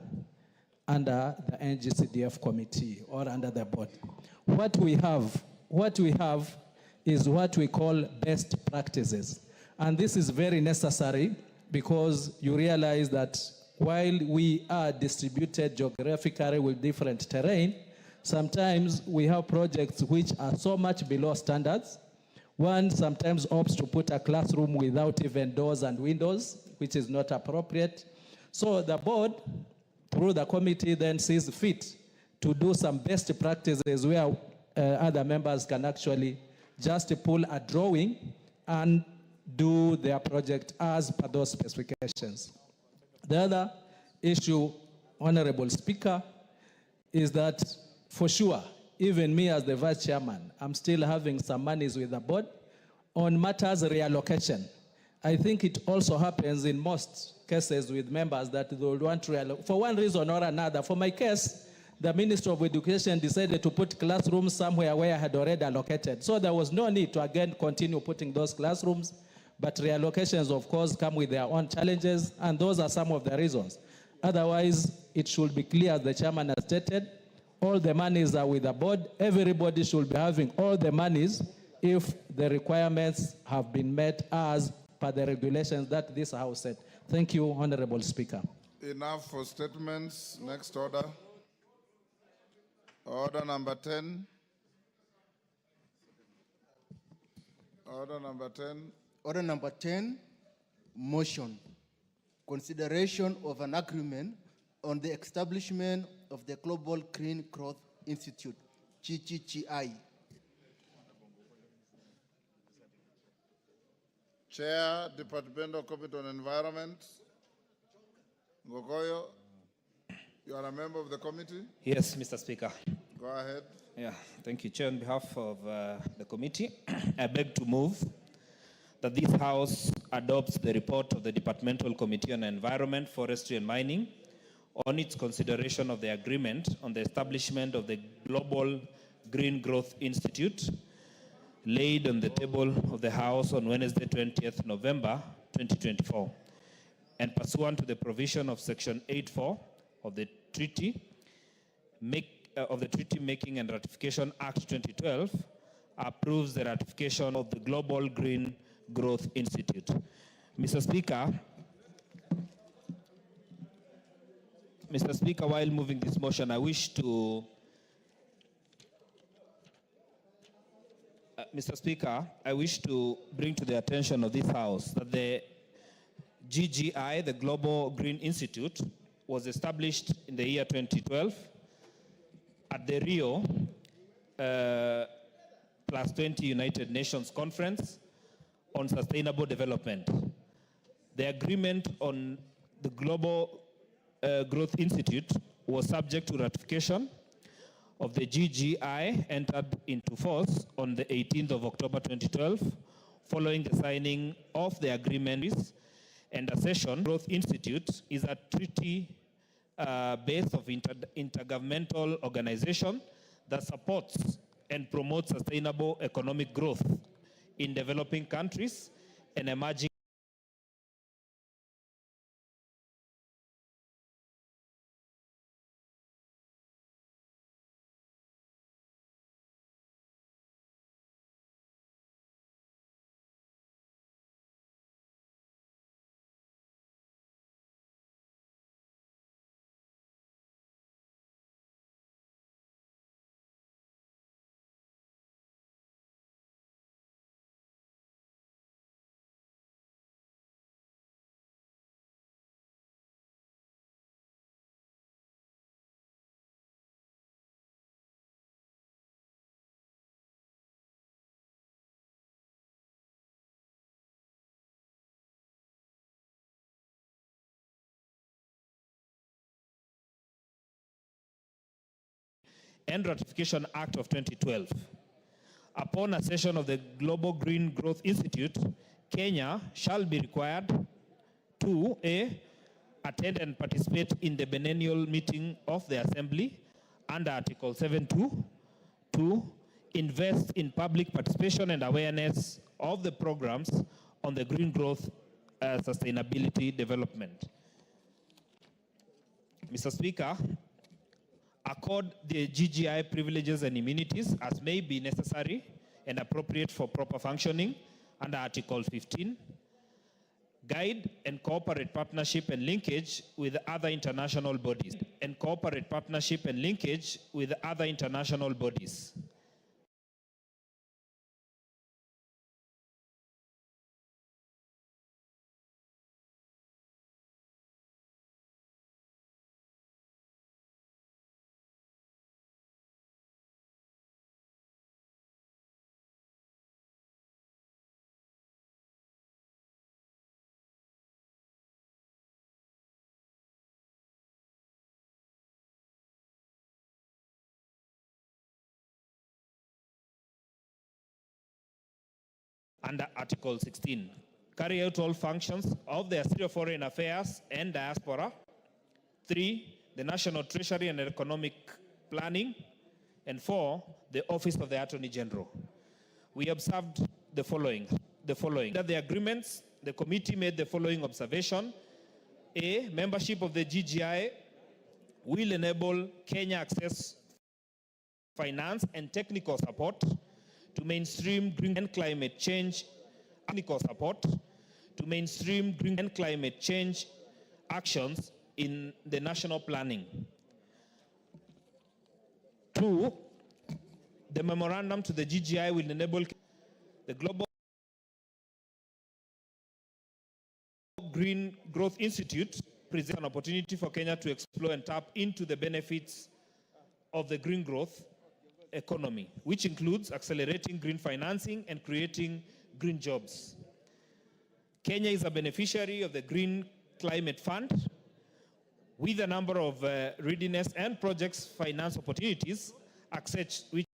under the NGCDF committee or under the board. What we have is what we call best practices. And this is very necessary because you realize that while we are distributed geographically with different terrain, sometimes we have projects which are so much below standards. One sometimes opts to put a classroom without even doors and windows, which is not appropriate. So the board, through the committee, then sees fit to do some best practices where other members can actually just pull a drawing and do their project as per those specifications. The other issue, Honorable Speaker, is that for sure, even me as the Vice Chairman, I'm still having some monies with the board on matters reallocation. I think it also happens in most cases with members that they will want to reallocate for one reason or another. For my case, the Minister of Education decided to put classrooms somewhere where I had already allocated. So there was no need to again continue putting those classrooms. But reallocations, of course, come with their own challenges, and those are some of the reasons. Otherwise, it should be clear, as the chairman has stated, all the monies are with the board. Everybody should be having all the monies if the requirements have been met as per the regulations that this House set. Thank you, Honorable Speaker. Enough for statements. Next order. Order number 10. Order number 10. Order number 10, motion. Consideration of an agreement on the establishment of the Global Green Growth Institute, GGGI. Chair, Departmental Committee on Environment. Ngokoyo, you are a member of the committee? Yes, Mr. Speaker. Go ahead. Yeah, thank you, Chair. On behalf of the committee, I beg to move that this House adopts the report of the Departmental Committee on Environment, Forestry and Mining on its consideration of the agreement on the establishment of the Global Green Growth Institute laid on the table of the House on Wednesday, 20th November, 2024. And pursuant to the provision of Section 8.4 of the Treaty, Making and Ratification Act 2012, approves the ratification of the Global Green Growth Institute. Mr. Speaker, while moving this motion, I wish to bring to the attention of this House that the GGI, the Global Green Institute, was established in the year 2012 at the Rio +20 United Nations Conference on Sustainable Development. The agreement on the Global Growth Institute was subject to ratification of the GGI, entered into force on the 18th of October 2012, following the signing of the agreement and a session. Growth Institute is a treaty base of intergovernmental organization that supports and promotes sustainable economic growth in developing countries and emerging and Ratification Act of 2012. Upon a session of the Global Green Growth Institute Kenya shall be required to A, attend and participate in the biennial meeting of the Assembly under Article 7.2, 2, invest in public participation and awareness of the programs on the green growth sustainability development. Mr. Speaker, accord the GGI privileges and immunities as may be necessary and appropriate for proper functioning under Article 15. Guide and cooperate partnership and linkage with other international bodies. And cooperate partnership and linkage with other international bodies. Under Article 16, carry out all functions of the Ministry of Foreign Affairs and Diaspora. 3, the National Treasury and Economic Planning. And 4, the Office of the Attorney General. We observed the following. That the agreements, the committee made the following observation. A, membership of the GGI will enable Kenya access finance and technical support to mainstream green and climate change, technical support to mainstream green and climate change actions in the national planning. 2, the memorandum to the GGI will enable the Global Green Growth Institute present an opportunity for Kenya to explore and tap into the benefits of the green growth economy, which includes accelerating green financing and creating green jobs. Kenya is a beneficiary of the Green Climate Fund with a number of readiness and projects finance opportunities, access which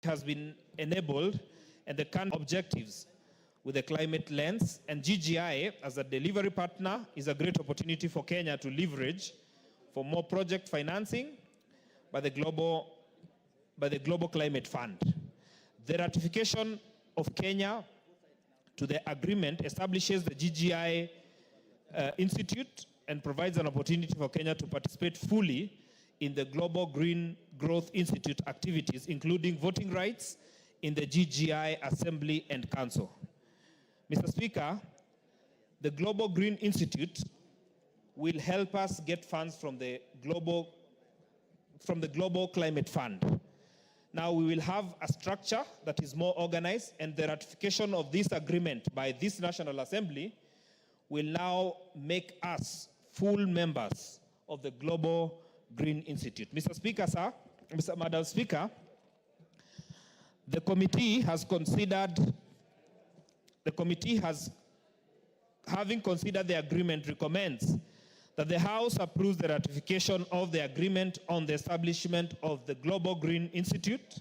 has been enabled, and the current objectives with a climate lens, and GGI as a delivery partner is a great opportunity for Kenya to leverage for more project financing by the Global Climate Fund. The ratification of Kenya to the agreement establishes the GGI Institute and provides an opportunity for Kenya to participate fully in the Global Green Growth Institute activities, including voting rights in the GGI Assembly and Council. Mr. Speaker, the Global Green Institute will help us get funds from the Global Climate Fund. Now we will have a structure that is more organized, and the ratification of this agreement by this National Assembly will now make us full members of the Global Green Institute. Mr. Speaker, sir, Madam Speaker, the committee has considered, having considered the agreement, recommends that the House approves the ratification of the agreement on the establishment of the Global Green Institute.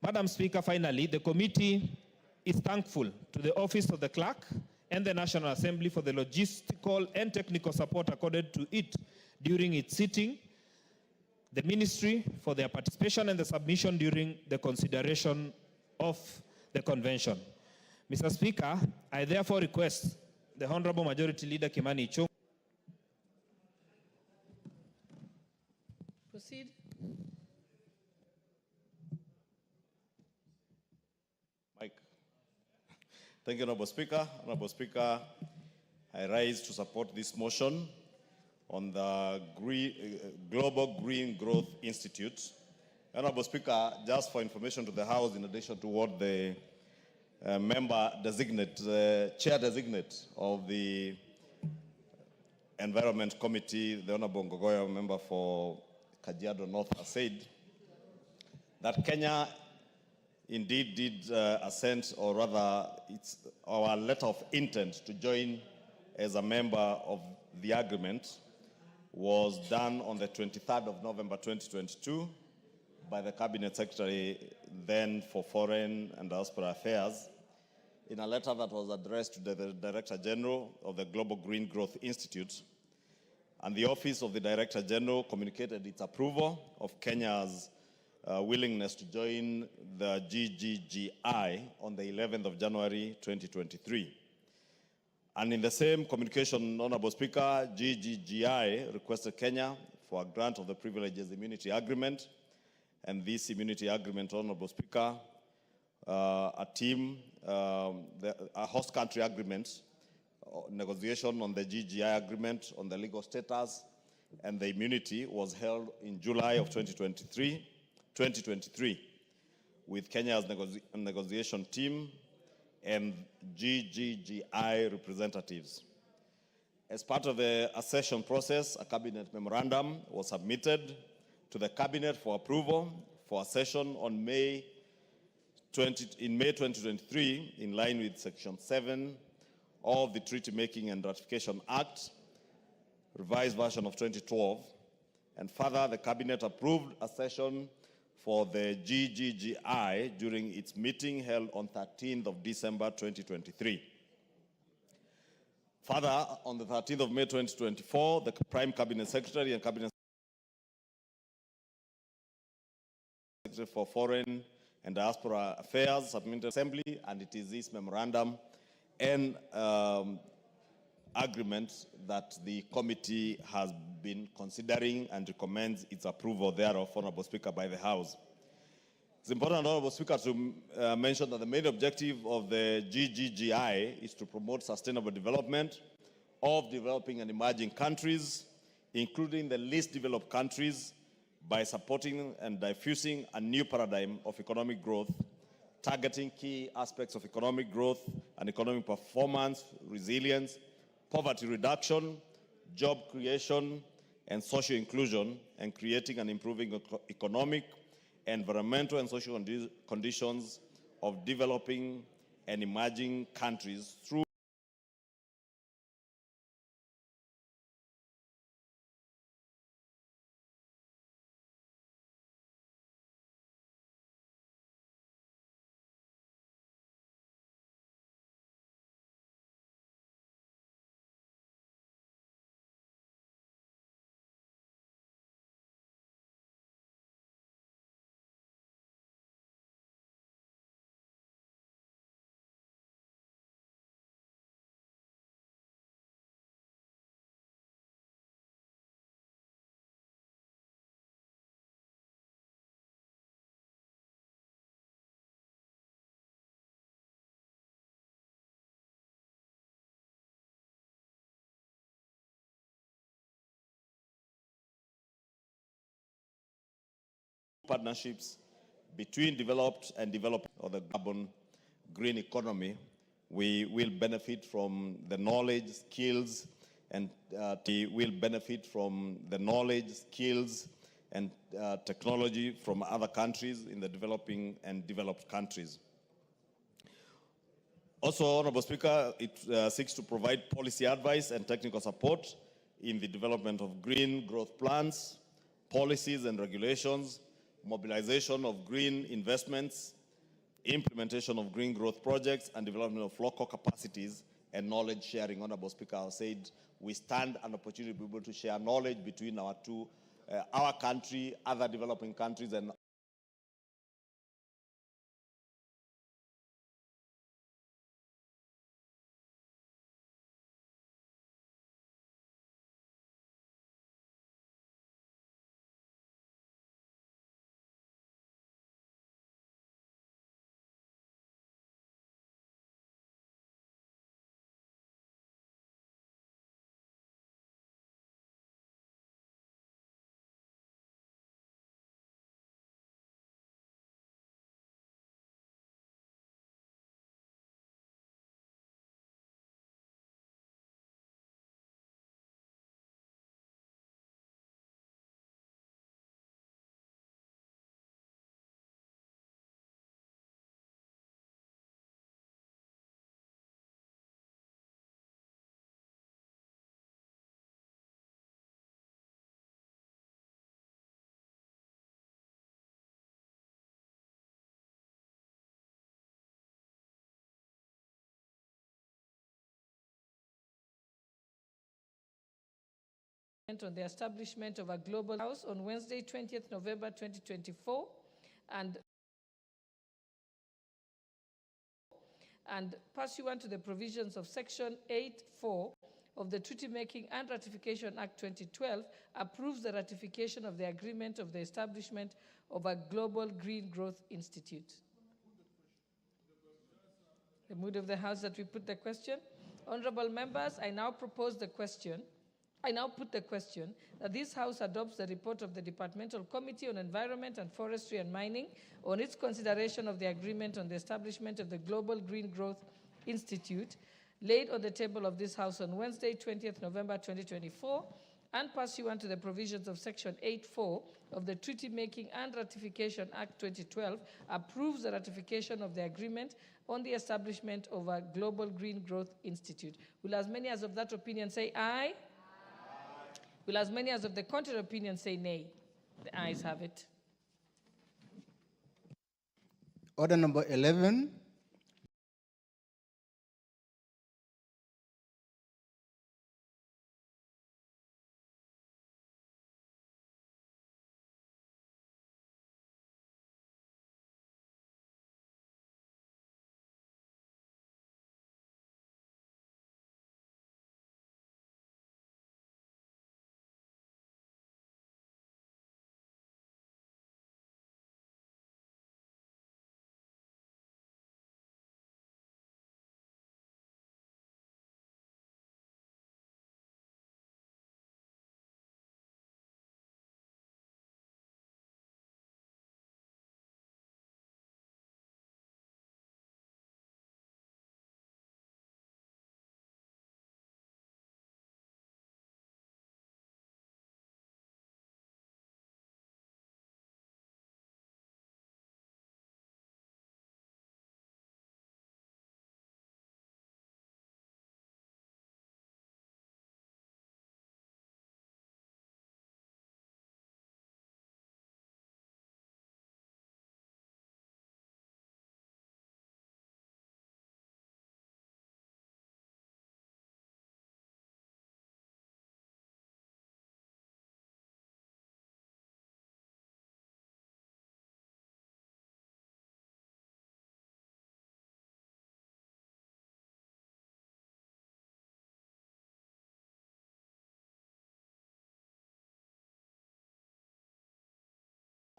Madam Speaker, finally, the committee is thankful to the Office of the Clerk and the National Assembly for the logistical and technical support accorded to it during its sitting, the Ministry for their participation and the submission during the consideration of the convention. Mr. Speaker, I therefore request the Honorable Majority Leader Kimani Ichung'wah. Proceed. Mike. Thank you, Honorable Speaker. Honorable Speaker, I rise to support this motion on the Global Green Growth Institute. Honorable Speaker, just for information to the House, in addition to what the chair designate of the Environment Committee, the Honorable Ngogoyo, member for Kajiado North, has said that Kenya indeed did assent, or rather it's our letter of intent to join as a member of the agreement. was done on the 23rd of November 2022 by the Cabinet Secretary then for Foreign and Diaspora Affairs in a letter that was addressed to the Director General of the Global Green Growth Institute. And the Office of the Director General communicated its approval of Kenya's willingness to join the GGGI on the 11th of January 2023. And in the same communication, Honorable Speaker, GGGI requested Kenya for a grant of the Privileges Immunity Agreement. And this immunity agreement, Honorable Speaker, a host country agreement, negotiation on the GGI agreement on the legal status and the immunity was held in July of 2023 with Kenya's negotiation team and GGGI representatives. As part of the accession process, a cabinet memorandum was submitted to the cabinet for approval for accession on May 2023 in line with Section 7 of the Treaty Making and Ratification Act, revised version of 2012. And further, the cabinet approved accession for the GGGI during its meeting held on 13th of December 2023. Further, on the 13th of May 2024, the Prime Cabinet Secretary and Cabinet Secretary for Foreign and Diaspora Affairs submitted Assembly, and it is this memorandum and agreement that the committee has been considering and recommends its approval thereof, Honorable Speaker, by the House. It's important, Honorable Speaker, to mention that the main objective of the GGGI is to promote sustainable development of developing and emerging countries, including the least developed countries, by supporting and diffusing a new paradigm of economic growth, targeting key aspects of economic growth and economic performance, resilience, poverty reduction, job creation, and social inclusion, and creating and improving economic, environmental, and social conditions of developing and emerging countries through partnerships between developed and developing, or the carbon green economy. We will benefit from the knowledge, skills, and technology from other countries in the developing and developed countries. Also, Honorable Speaker, it seeks to provide policy advice and technical support in the development of green growth plans, policies and regulations, mobilization of green investments, implementation of green growth projects, and development of local capacities and knowledge sharing. Honorable Speaker, I said we stand an opportunity to be able to share knowledge between our country, other developing countries, and on the establishment of a global house on Wednesday, 20th November 2024, and pursuant to the provisions of Section 8(4) of the Treaty Making and Ratification Act 2012, approves the ratification of the agreement of the establishment of a global green growth institute. The mood of the House that we put the question. Honorable members, I now put the question that this House adopts the report of the Departmental Committee on Environment and Forestry and Mining on its consideration of the agreement on the establishment of the Global Green Growth Institute, laid on the table of this House on Wednesday, 20th November 2024, and pursuant to the provisions of Section 8(4) of the Treaty Making and Ratification Act 2012, approves the ratification of the agreement on the establishment of a Global Green Growth Institute. Will as many as of that opinion say aye? Aye. Will as many as of the contrary opinion say nay? The ayes have it. Order number 11.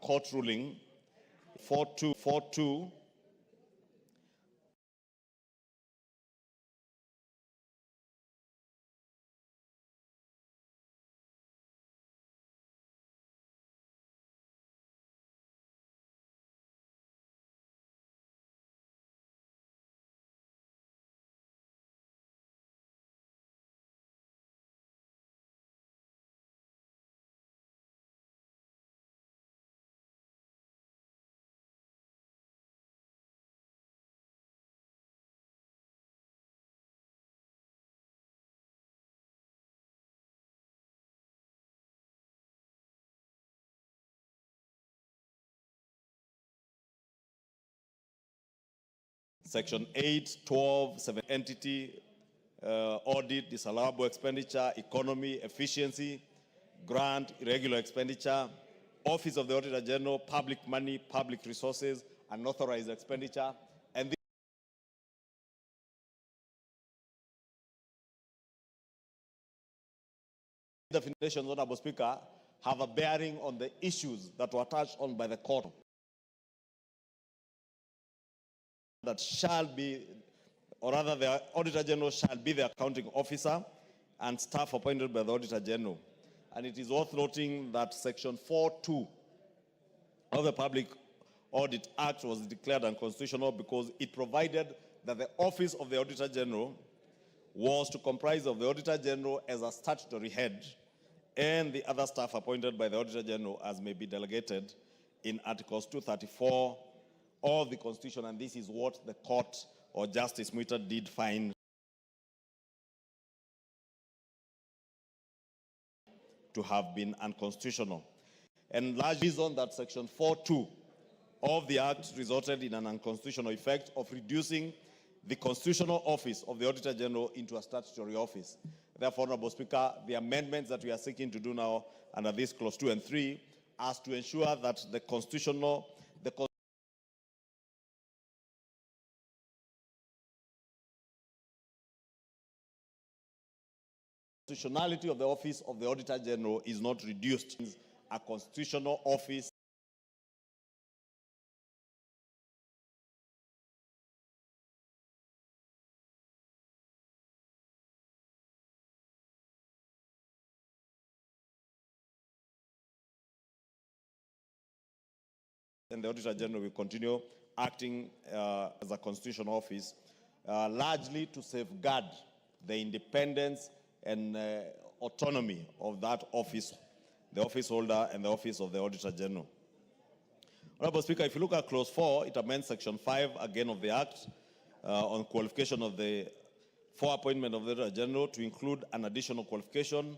Court ruling 4242. Section 8(12) entity, audit, disallowable expenditure, economy, efficiency, grant, irregular expenditure, Office of the Auditor General, public money, public resources, unauthorized expenditure, and these definitions, Honorable Speaker, have a bearing on the issues that were touched on by the court. That shall be, or rather the Auditor General shall be the accounting officer and staff appointed by the Auditor General. And it is worth noting that Section 4(2) of the Public Audit Act was declared unconstitutional because it provided that the Office of the Auditor General was to comprise of the Auditor General as a statutory head and the other staff appointed by the Auditor General as may be delegated in Articles 234 of the Constitution, and this is what the court or Justice Muita did find to have been unconstitutional. And large reason that Section 4(2) of the Act resulted in an unconstitutional effect of reducing the constitutional office of the Auditor General into a statutory office. Therefore, Honorable Speaker, the amendments that we are seeking to do now under this clause 2 and 3 are to ensure that the constitutionality of the office of the Auditor General is not reduced. A constitutional office and the Auditor General will continue acting as a constitutional office, largely to safeguard the independence and autonomy of that office, the office holder and the office of the Auditor General. Honorable Speaker, if you look at clause 4, it amends section 5 again of the Act on qualification of for appointment of the Auditor General to include an additional qualification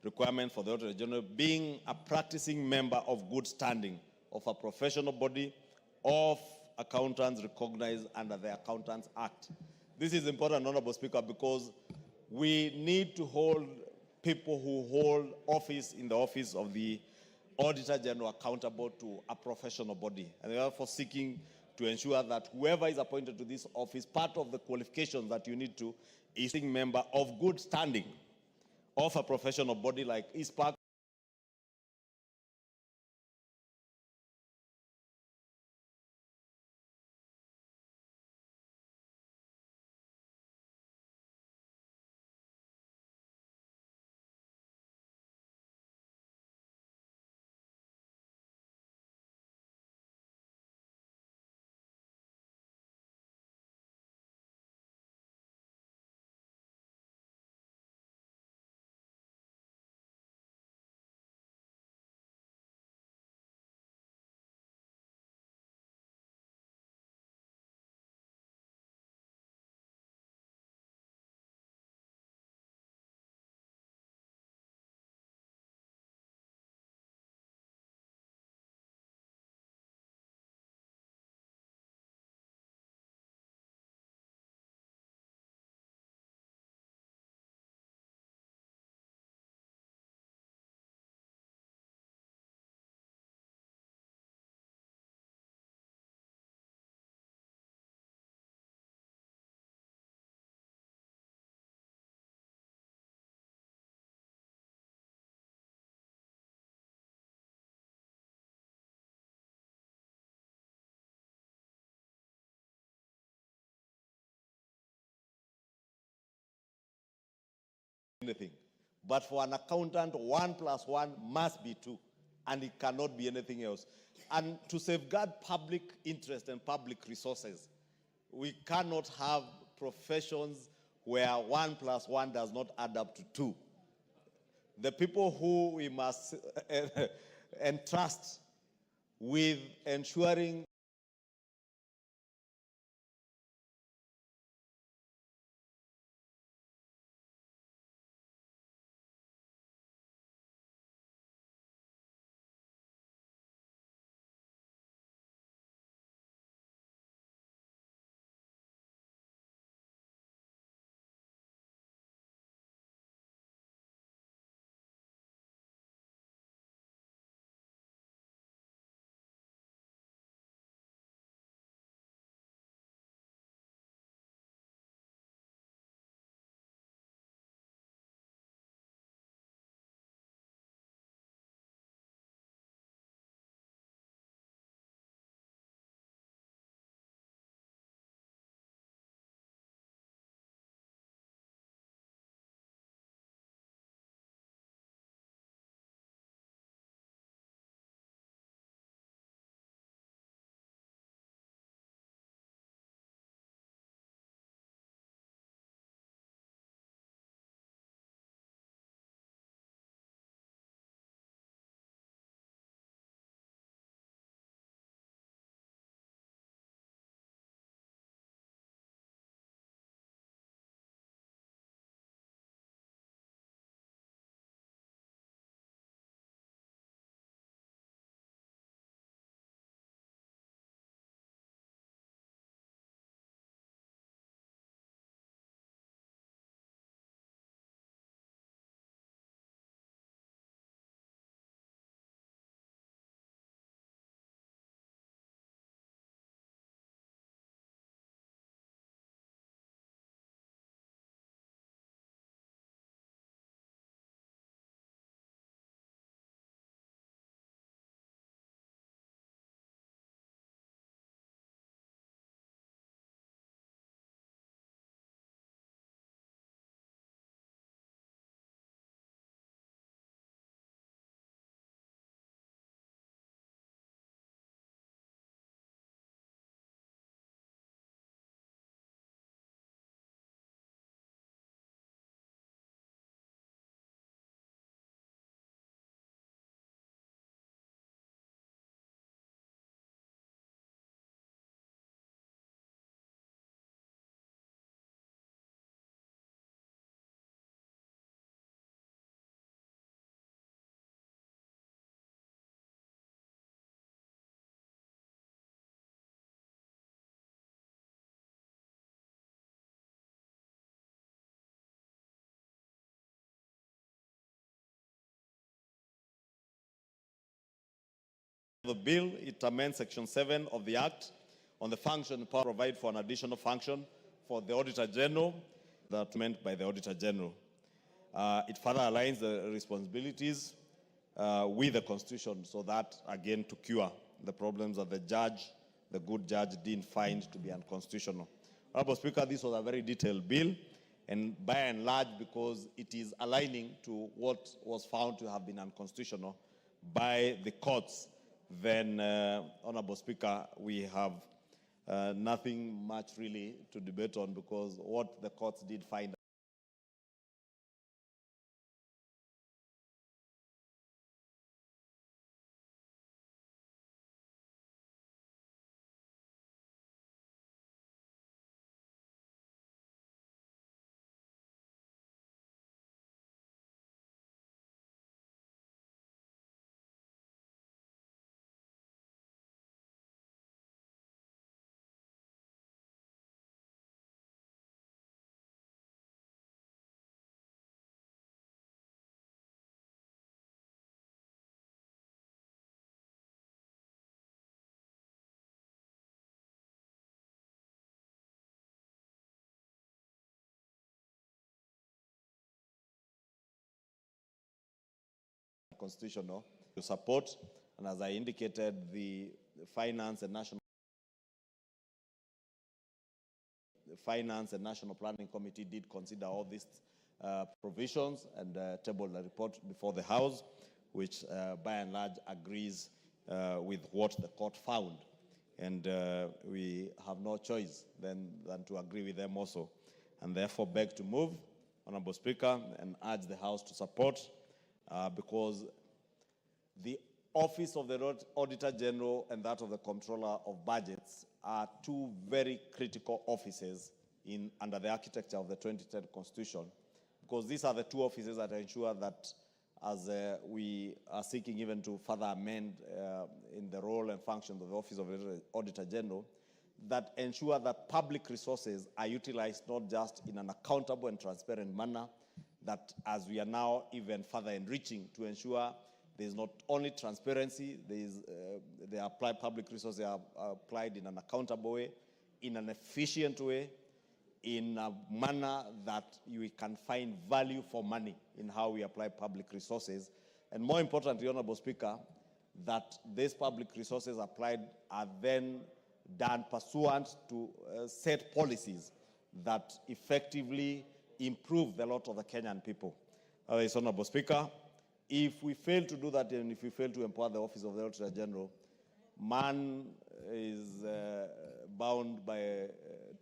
requirement for the Auditor General being a practicing member of good standing of a professional body of accountants recognized under the Accountants Act. This is important, Honorable Speaker, because we need to hold people who hold office in the office of the Auditor General accountable to a professional body. And therefore seeking to ensure that whoever is appointed to this office, part of the qualifications that you need to is a member of good standing of a professional body like ISPAC. Anything. But for an accountant, 1 + 1 must be 2, and it cannot be anything else. And to safeguard public interest and public resources, we cannot have professions where 1 + 1 does not add up to 2. The people who we must entrust with ensuring The bill, it amends Section 7 of the Act on the function power provide for an additional function for the Auditor General that meant by the Auditor General. It further aligns the responsibilities with the Constitution so that, again, to cure the problems that the good judge, deemed find to be unconstitutional. Honorable Speaker, this was a very detailed bill, and by and large, because it is aligning to what was found to have been unconstitutional by the courts, then, Honorable Speaker, we have nothing much really to debate on, because what the courts did find constitutional to support, and as I indicated, the Finance and National Planning Committee did consider all these provisions and tabled a report before the House, which by and large agrees with what the court found. And we have no choice than to agree with them also, and therefore beg to move, Honorable Speaker, and urge the House to support, because the Office of the Auditor General and that of the Comptroller of Budgets are two very critical offices under the architecture of the 2010 Constitution, because these are the two offices that ensure that, as we are seeking even to further amend in the role and functions of the Office of the Auditor General, that ensure that public resources are utilized not just in an accountable and transparent manner, that as we are now even further enriching to ensure there is not only transparency, public resources are applied in an accountable way, in an efficient way, in a manner that we can find value for money in how we apply public resources. And more importantly, Honorable Speaker, that these public resources applied are then done pursuant to set policies that effectively improve the lot of the Kenyan people. Honorable Speaker, if we fail to do that, and if we fail to empower the Office of the Auditor General, man is bound by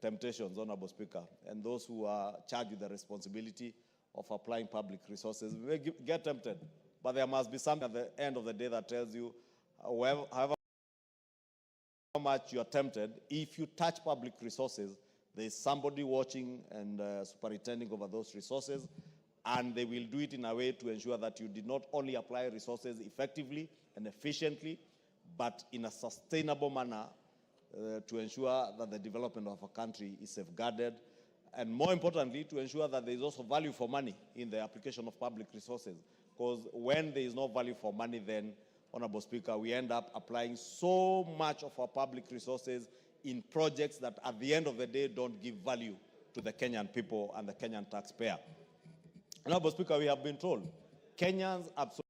temptations, Honorable Speaker, and those who are charged with the responsibility of applying public resources may get tempted. But there must be something at the end of the day that tells you, however much you are tempted, if you touch public resources, there is somebody watching and superintending over those resources, and they will do it in a way to ensure that you did not only apply resources effectively and efficiently, but in a sustainable manner to ensure that the development of a country is safeguarded, and more importantly, to ensure that there is also value for money in the application of public resources. Because when there is no value for money, then, Honorable Speaker, we end up applying so much of our public resources in projects that at the end of the day don't give value to the Kenyan people and the Kenyan taxpayer. Honorable Speaker, we have been told Kenyans absolutely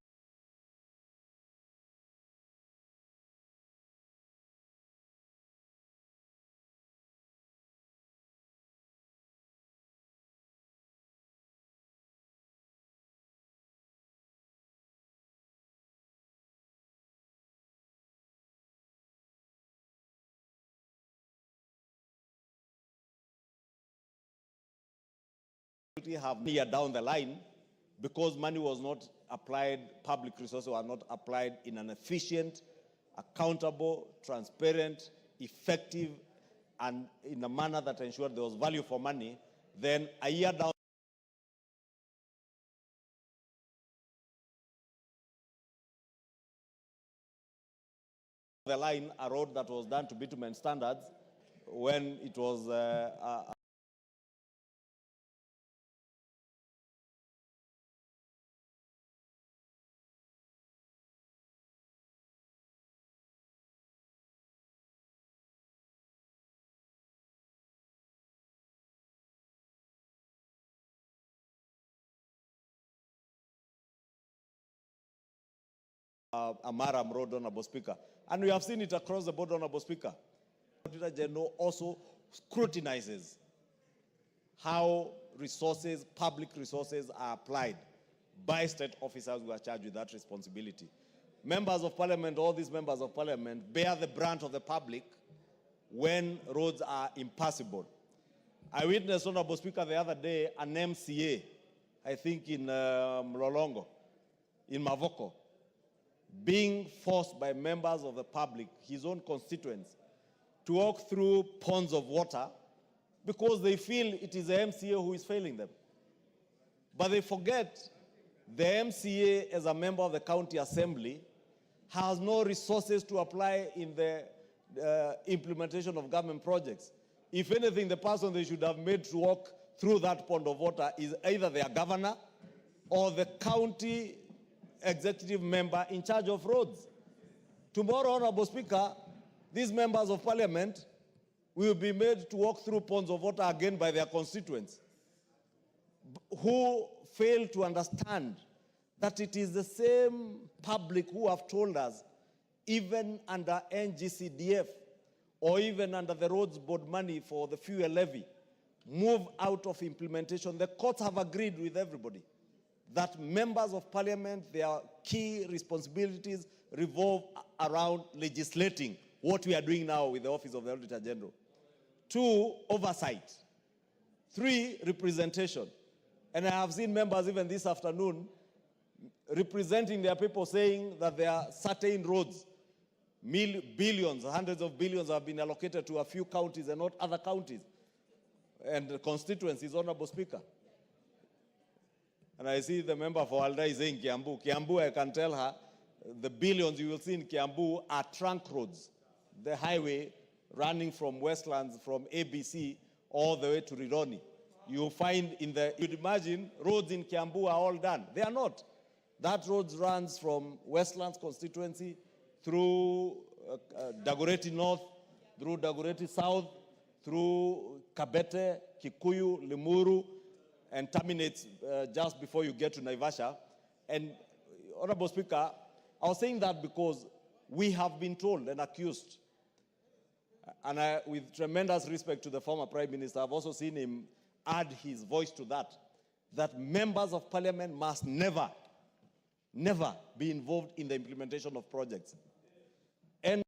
have year down the line, because money was not applied, public resources were not applied in an efficient, accountable, transparent, effective, and in a manner that ensured there was value for money, then a year down the line, a road that was done to bitumen standards, when it was Amaram Road, Honorable Speaker. And we have seen it across the board, Honorable Speaker. The Auditor General also scrutinizes how resources, public resources, are applied by state officers who are charged with that responsibility. Members of Parliament, all these members of Parliament, bear the brunt of the public when roads are impassable. I witnessed, Honorable Speaker, the other day, an MCA, I think in Mlolongo, in Mavoko, being forced by members of the public, his own constituents, to walk through ponds of water because they feel it is the MCA who is failing them. But they forget the MCA, as a member of the county assembly, has no resources to apply in the implementation of government projects. If anything, the person they should have made to walk through that pond of water is either their governor or the county executive member in charge of roads. Tomorrow, Honorable Speaker, these members of Parliament will be made to walk through ponds of water again by their constituents who fail to understand that it is the same public who have told us, even under NGCDF or even under the roads board money for the fuel levy, move out of implementation. The courts have agreed with everybody that members of Parliament, their key responsibilities revolve around legislating what we are doing now with the Office of the Auditor General. 2, oversight. 3, representation. And I have seen members even this afternoon representing their people saying that there are certain roads, billions, hundreds of billions have been allocated to a few counties and not other counties and constituencies, Honorable Speaker. And I see the member for Alda is saying Kiambu. Kiambu, I can tell her, the billions you will see in Kiambu are trunk roads. The highway running from Westlands, from ABC, all the way to Rironi. You find you'd imagine roads in Kiambu are all done. They are not. That road runs from Westlands constituency through Dagoretti North, through Dagoretti South, through Kabete, Kikuyu, Limuru, and terminates just before you get to Naivasha. And, Honorable Speaker, I was saying that because we have been told and accused, and with tremendous respect to the former Prime Minister, I've also seen him add his voice to that, that members of Parliament must never be involved in the implementation of projects. And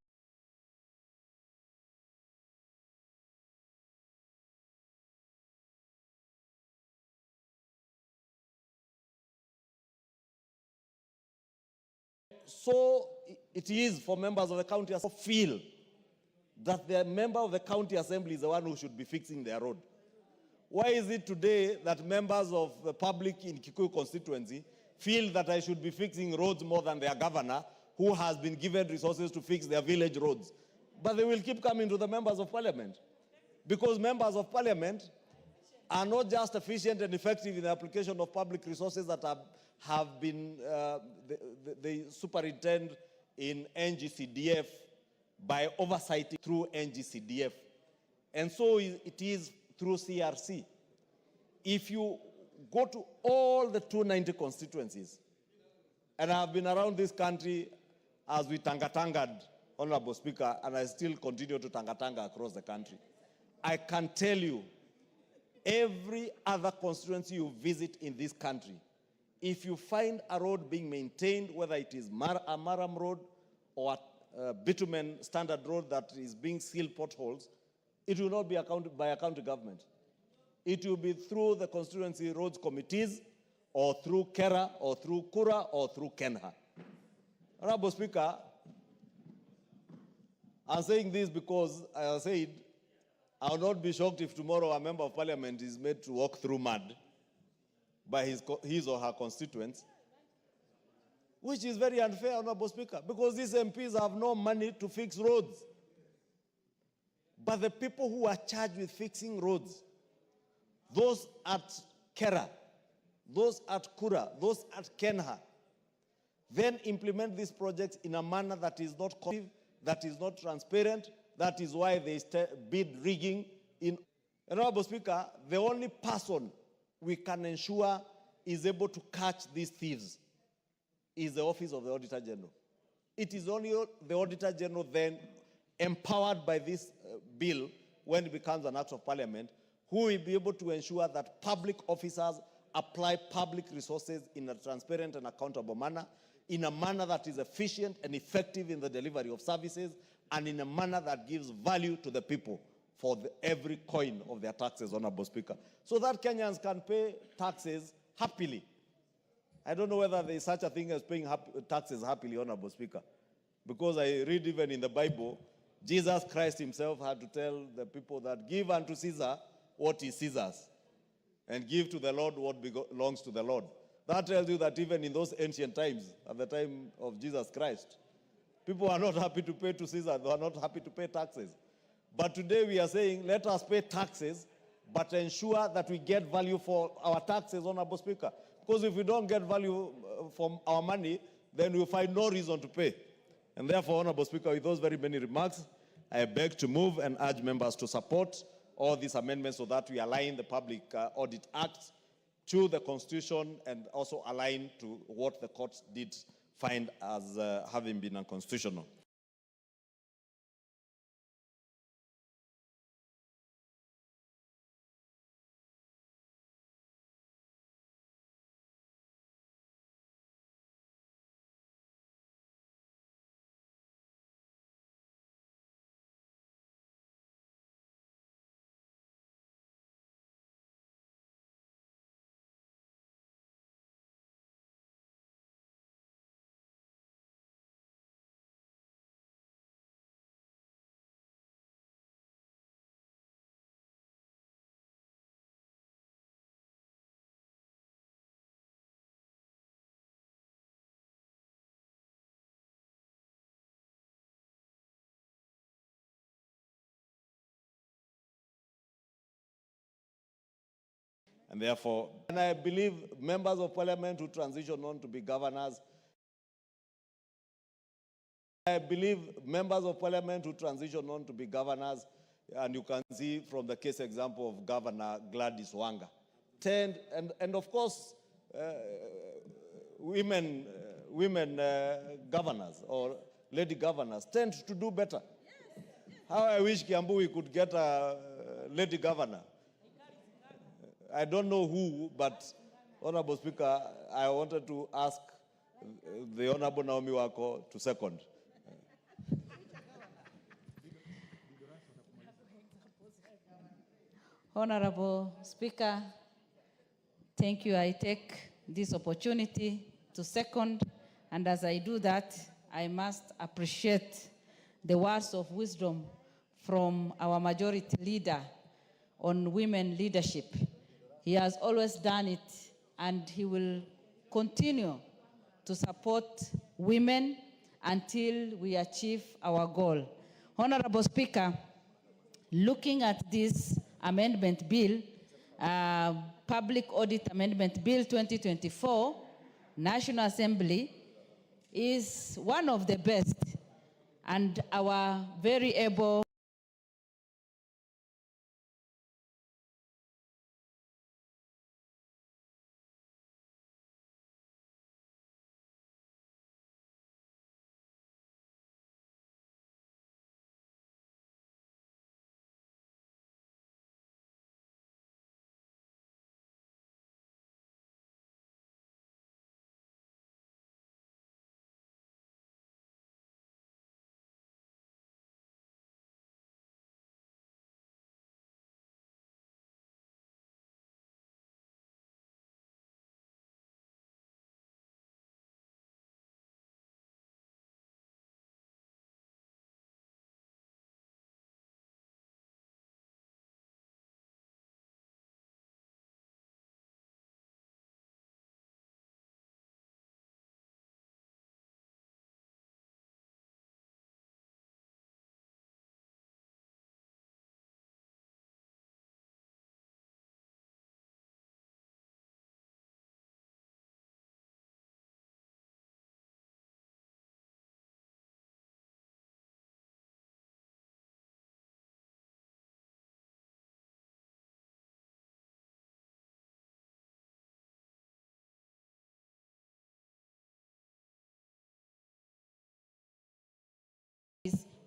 so it is for members of the county assembly to feel that the member of the county assembly is the one who should be fixing their road. Why is it today that members of the public in Kikuyu constituency feel that I should be fixing roads more than their governor, who has been given resources to fix their village roads? But they will keep coming to the members of Parliament, because members of Parliament are not just efficient and effective in the application of public resources that have been, they superintend in NGCDF by oversight through NGCDF. And so it is through CRC. If you go to all the 290 constituencies, and I have been around this country as we tangatangad, Honorable Speaker, and I still continue to tangatanga across the country, I can tell you, every other constituency you visit in this country, if you find a road being maintained, whether it is a Maram Road or a bitumen standard road that is being sealed potholes, it will not be accounted by a county government. It will be through the constituency roads committees, or through KERA, or through KURA, or through KENHA. Honorable Speaker, I'm saying this because I said I will not be shocked if tomorrow a member of Parliament is made to walk through mud by his or her constituents, which is very unfair, Honorable Speaker, because these MPs have no money to fix roads. But the people who are charged with fixing roads, those at KERA, those at KURA, those at KENHA, then implement these projects in a manner that is not cohesive, that is not transparent. That is why they bid rigging in. Honorable Speaker, the only person we can ensure is able to catch these thieves is the Office of the Auditor General. it is only the Auditor General then, empowered by this bill, when it becomes an act of parliament, who will be able to ensure that public officers apply public resources in a transparent and accountable manner, in a manner that is efficient and effective in the delivery of services, and in a manner that gives value to the people for every coin of their taxes, Honorable Speaker, so that Kenyans can pay taxes happily. I don't know whether there is such a thing as paying taxes happily, Honorable Speaker, because I read even in the Bible, Jesus Christ himself had to tell the people that give unto Caesar what is Caesar's, and give to the Lord what belongs to the Lord. That tells you that even in those ancient times, at the time of Jesus Christ, people are not happy to pay to Caesar, they are not happy to pay taxes. But today we are saying, let us pay taxes, but ensure that we get value for our taxes, Honorable Speaker. Because if we don't get value from our money, then we'll find no reason to pay. And therefore, Honorable Speaker, with those very many remarks, I beg to move and urge members to support all these amendments so that we align the Public Audit Act to the Constitution and also align to what the courts did find as having been unconstitutional. And therefore, and I believe members of parliament who transition on to be governors, and you can see from the case example of Governor Gladys Wanga, and of course, women governors or lady governors tend to do better. How I wish Kiambu we could get a lady governor. I don't know who, but Honorable Speaker, I wanted to ask the Honorable Naomi Wako to second. Honorable Speaker, thank you. I take this opportunity to second, and as I do that, I must appreciate the words of wisdom from our majority leader on women leadership. He has always done it, and he will continue to support women until we achieve our goal. Honorable Speaker, looking at this amendment bill, Public Audit Amendment Bill 2024, National Assembly, is one of the best, and our very able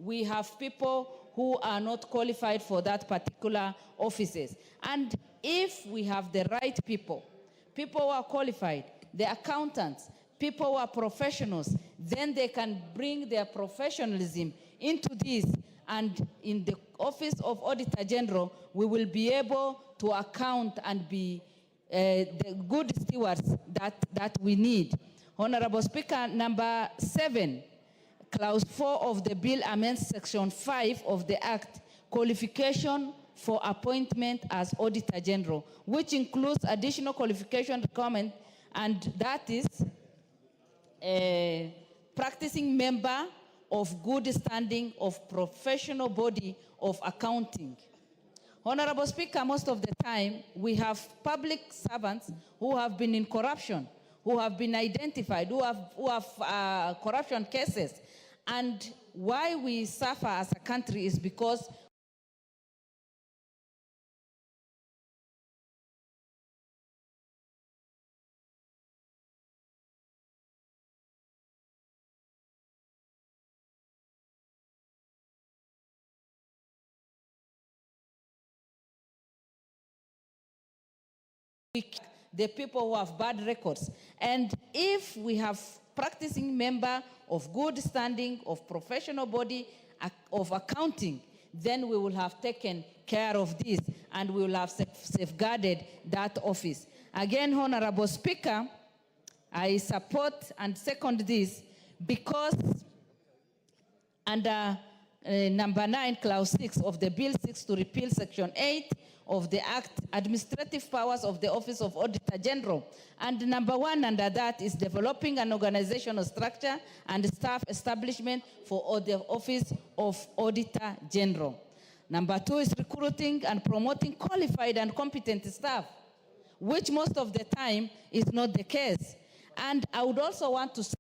we have people who are not qualified for that particular offices. And if we have the right people, people who are qualified, the accountants, people who are professionals, then they can bring their professionalism into this. And in the Office of Auditor General, we will be able to account and be the good stewards that we need. Honorable Speaker, number 7, Clause 4 of the bill amends Section 5 of the Act, qualification for appointment as Auditor General, which includes additional qualification requirement, and that is a practicing member of good standing of professional body of accounting. Honorable Speaker, most of the time, we have public servants who have been in corruption, who have been identified, who have corruption cases. And why we suffer as a country is because the people who have bad records. And if we have practicing member of good standing, of professional body, of accounting, then we will have taken care of this and we will have safeguarded that office. Again, Honorable Speaker, I support and second this because under number 9, Clause 6 of the Bill 6 to repeal Section 8 of the Act, administrative powers of the Office of Auditor General. And number 1 under that is developing an organizational structure and staff establishment for the Office of Auditor General. Number 2 is recruiting and promoting qualified and competent staff, which most of the time is not the case. And I would also want to say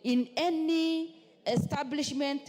in any establishment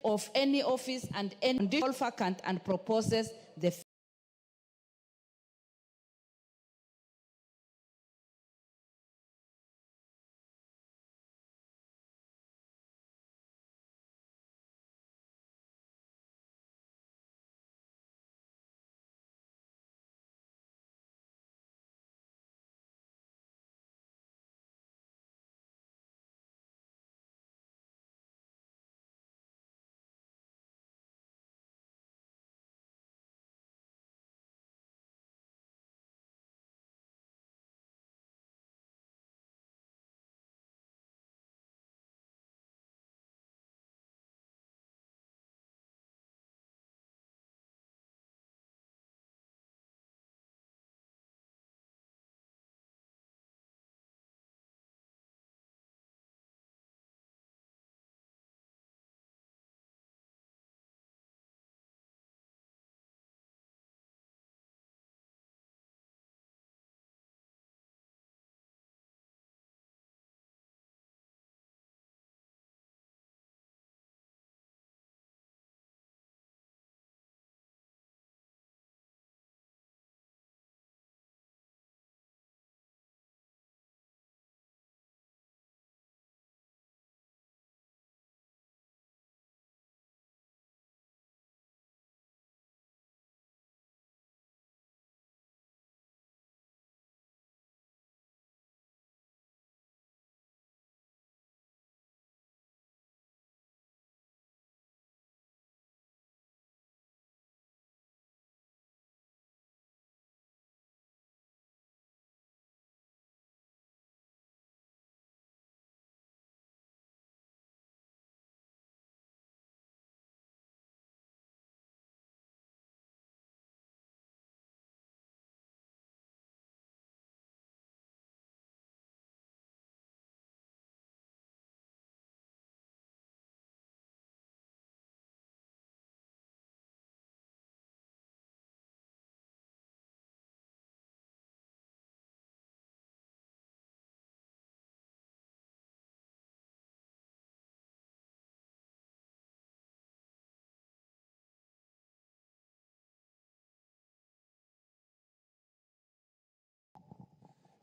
of any office and any vacant and proposes the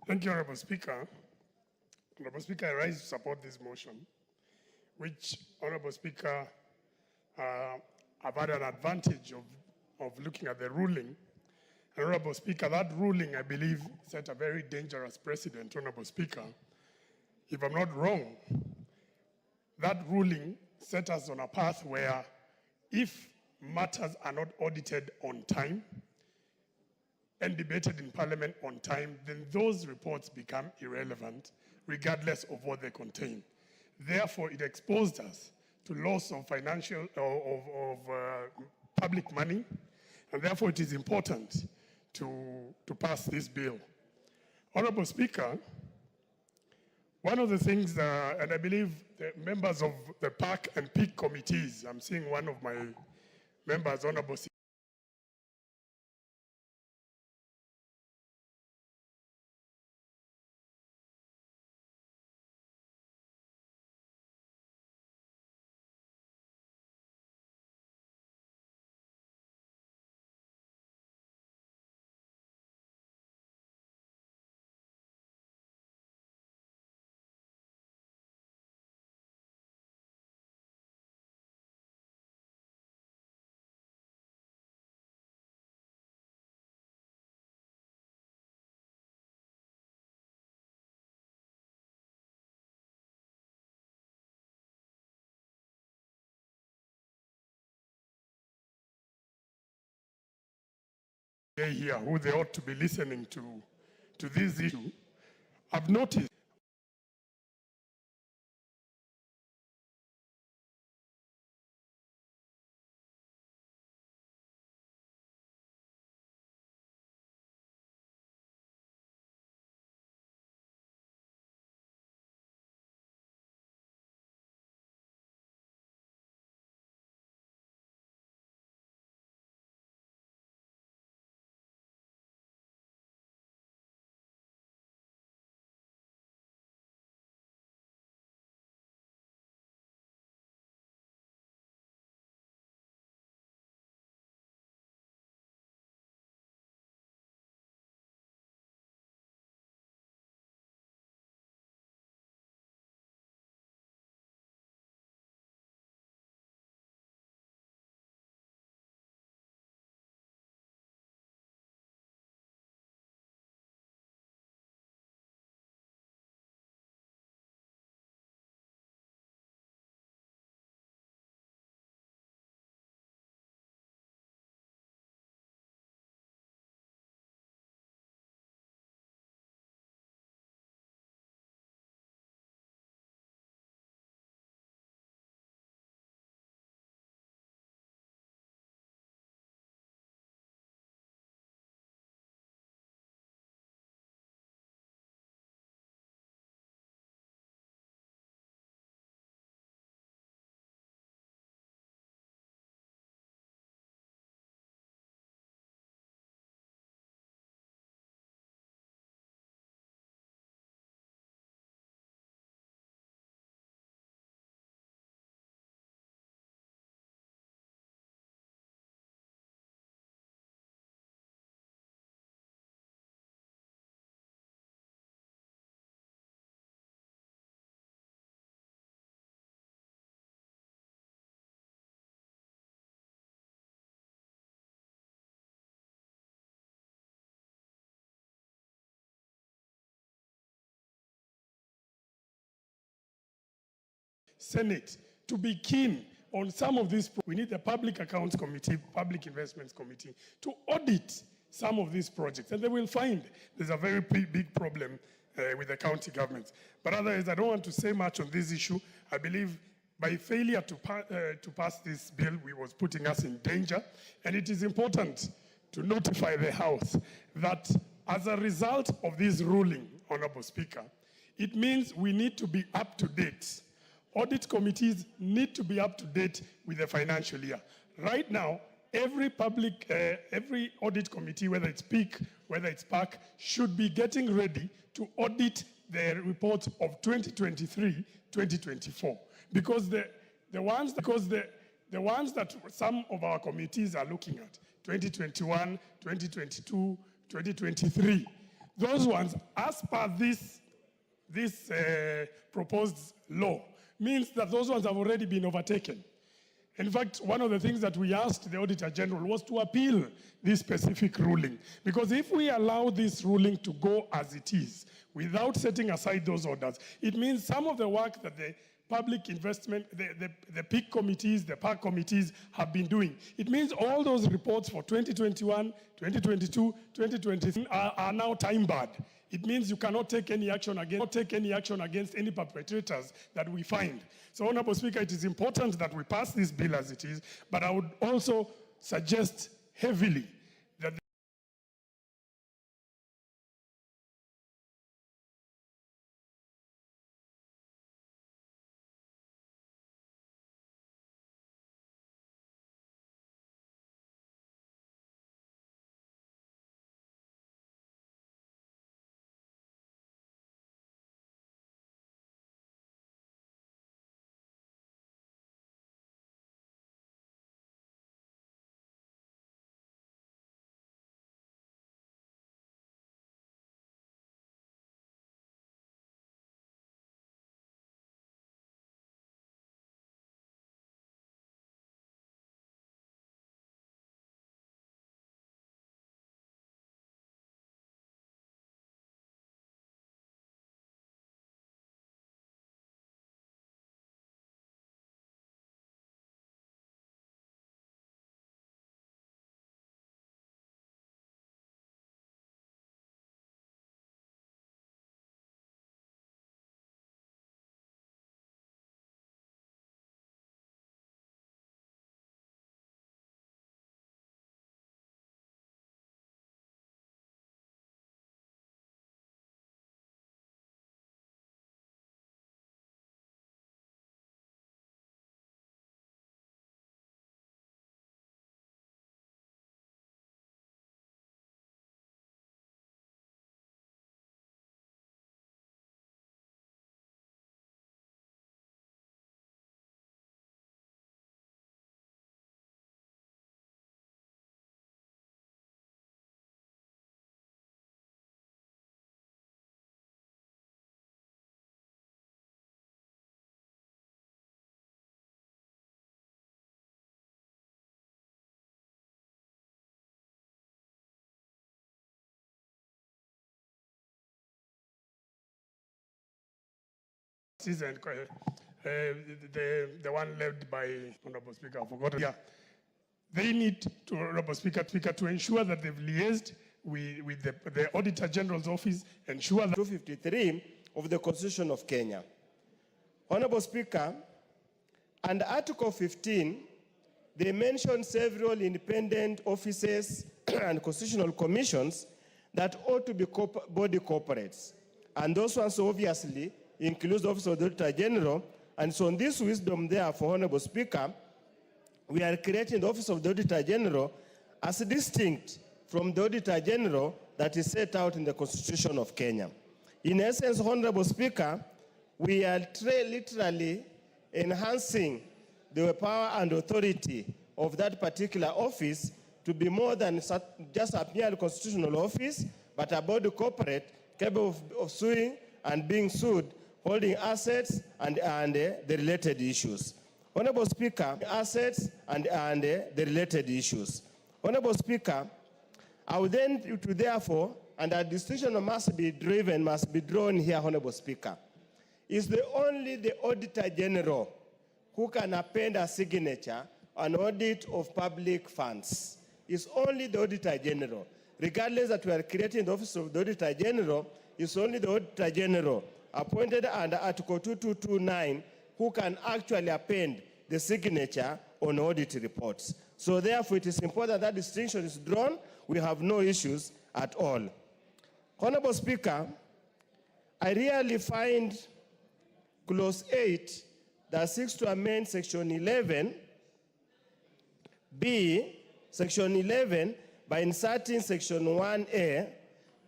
Thank you, Honorable Speaker. Honorable Speaker, I rise to support this motion, which, Honorable Speaker, I've had an advantage of looking at the ruling. Honorable Speaker, that ruling, I believe, set a very dangerous precedent, Honorable Speaker. If I'm not wrong, that ruling set us on a path where if matters are not audited on time and debated in Parliament on time, then those reports become irrelevant, regardless of what they contain. Therefore, it exposed us to loss of financial, public money, and therefore it is important to pass this bill. Honorable Speaker, one of the things, and I believe the members of the PAC and PIC committees, I'm seeing one of my members, Honorable here, who they ought to be listening to this issue, I've noticed Senate to be keen on some of these. We need the Public Accounts Committee, Public Investments Committee to audit some of these projects, and they will find there's a very big problem with the county governments. But otherwise, I don't want to say much on this issue. I believe by failure to pass this bill, we was putting us in danger, and it is important to notify the House that as a result of this ruling, Honorable Speaker, it means we need to be up to date. Audit committees need to be up to date with the financial year. Right now, every audit committee, whether it's PIC, whether it's PAC, should be getting ready to audit the reports of 2023, 2024. Because the ones that some of our committees are looking at, 2021, 2022, 2023, those ones, as per this proposed law, means that those ones have already been overtaken. In fact, one of the things that we asked the Auditor General was to appeal this specific ruling. Because if we allow this ruling to go as it is, without setting aside those orders, it means some of the work that the public investment, the PIC committees, the PAC committees have been doing. It means all those reports for 2021, 2022, 2023 are now time-barred. It means you cannot take any action against any perpetrators that we find. So, Honorable Speaker, it is important that we pass this bill as it is, but I would also suggest heavily that and the one led by Honorable Speaker, I forgot. Yeah, they need to, Honorable Speaker, to ensure that they've liaised with the Auditor General's office, ensure that 253 of the Constitution of Kenya. Honorable Speaker, under Article 15, they mention several independent offices and constitutional commissions that ought to be body corporates. And those ones obviously includes the Office of the Auditor General. And so on this wisdom therefore, Honorable Speaker, we are creating the Office of the Auditor General as distinct from the Auditor General that is set out in the Constitution of Kenya. In essence, Honorable Speaker, we are literally enhancing the power and authority of that particular office to be more than just a mere constitutional office, but a body corporate capable of suing and being sued, holding assets and the related issues. Honorable Speaker, assets and the related issues. Honorable Speaker, I would then therefore, and a distinction must be drawn here, Honorable Speaker, is only the Auditor General who can append a signature on audit of public funds. It's only the Auditor General. Regardless that we are creating the Office of the Auditor General, it's only the Auditor General appointed under Article 2229 who can actually append the signature on audit reports. So therefore, it is important that distinction is drawn. We have no issues at all. Honorable Speaker, I really find Clause 8 that seeks to amend Section 11B, Section 11, by inserting Section 1A,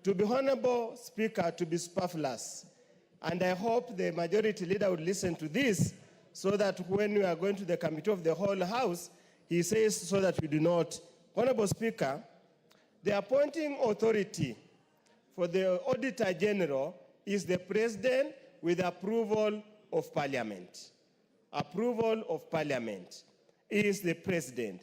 to be, Honorable Speaker, to be superfluous. And I hope the majority leader would listen to this so that when we are going to the Committee of the whole House, he says so that we do not. Honorable Speaker, the appointing authority for the Auditor General is the President with approval of Parliament. Approval of Parliament is the President.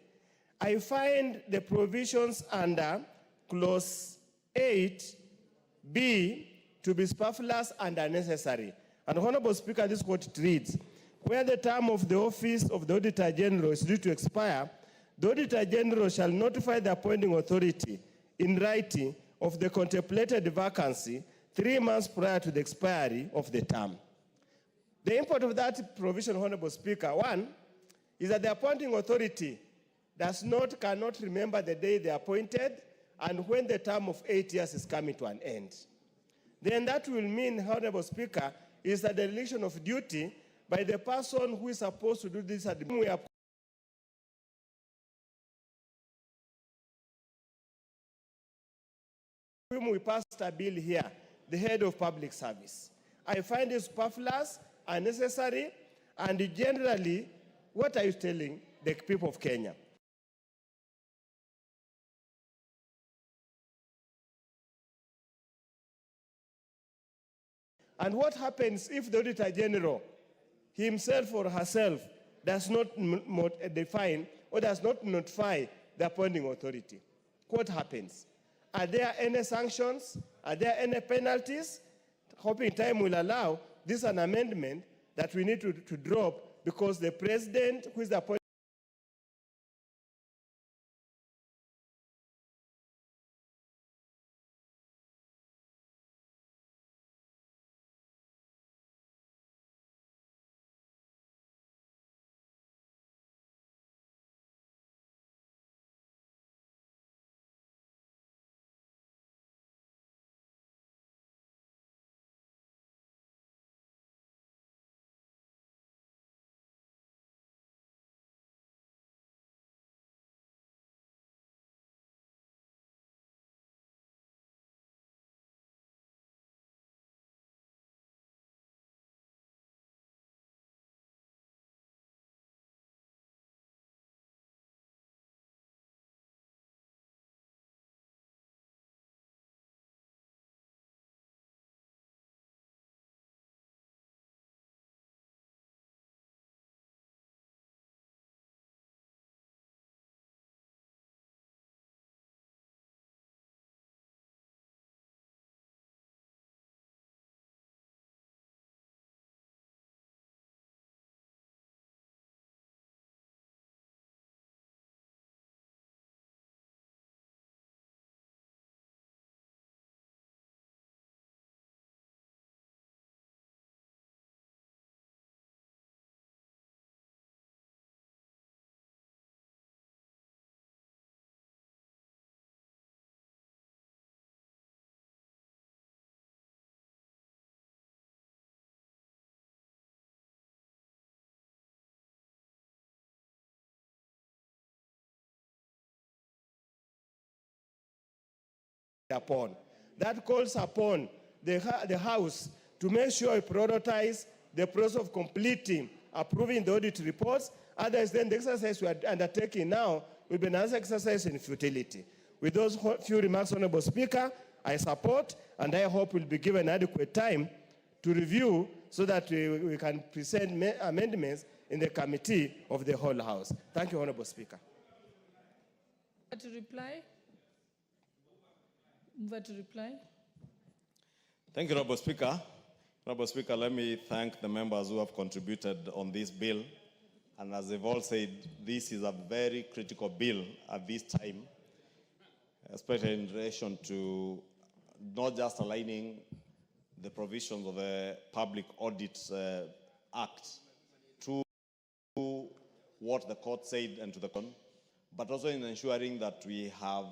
I find the provisions under Clause 8B to be superfluous and unnecessary. And Honorable Speaker, this is what it reads. Where the term of the office of the Auditor General is due to expire, the Auditor General shall notify the appointing authority in writing of the contemplated vacancy 3 months prior to the expiry of the term. The import of that provision, Honorable Speaker, one, is that the appointing authority cannot remember the day they appointed and when the term of 8 years is coming to an end. Then that will mean, Honorable Speaker, is that the dereliction of duty by the person who is supposed to do this at the we passed a bill here, the head of public service. I find it superfluous, unnecessary, and generally, what are you telling the people of Kenya? And what happens if the Auditor General himself or herself does not define or does not notify the appointing authority? What happens? Are there any sanctions? Are there any penalties? Hoping time will allow, this is an amendment that we need to drop because the President, who is the appointing, upon. That calls upon the House to make sure it prioritizes the process of completing, approving the audit reports. Otherwise, then the exercise we are undertaking now will be another exercise in futility. With those few remarks, Honorable Speaker, I support and I hope we'll be given adequate time to review so that we can present amendments in the committee of the whole House. Thank you, Honorable Speaker. To reply? To reply? Thank you, Honorable Speaker. Honorable Speaker, let me thank the members who have contributed on this bill. And as they've all said, this is a very critical bill at this time, especially in relation to not just aligning the provisions of the Public Audit Act to what the court said and to the court, but also in ensuring that we have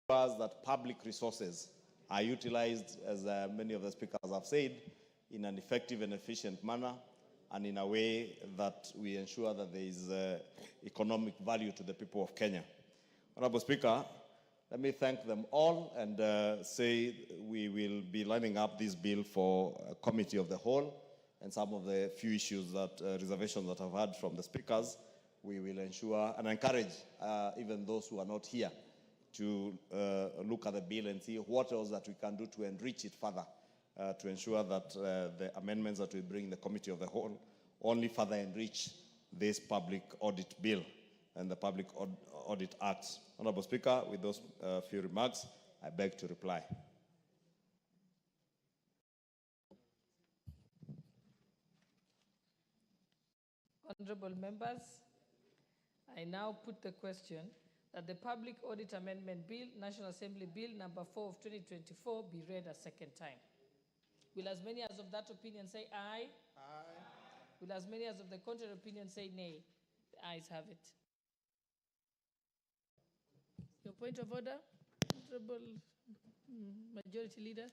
that public resources are utilized, as many of the speakers have said, in an effective and efficient manner, and in a way that we ensure that there is economic value to the people of Kenya. Honorable Speaker, let me thank them all and say we will be lining up this bill for a committee of the whole, and some of the few issues that, reservations that I've heard from the speakers, we will ensure and encourage even those who are not here to look at the bill and see what else that we can do to enrich it further, to ensure that the amendments that we bring in the Committee of the Whole only further enrich this public audit bill and the Public Audit Act. Honorable Speaker, with those few remarks, I beg to reply. Honorable members, I now put the question that the Public Audit Amendment Bill, National Assembly Bill number 4 of 2024 be read a second time. Will as many as of that opinion say aye? Aye. Will as many as of the contrary opinion say nay? The ayes have it. Your point of order, Honorable Majority Leader.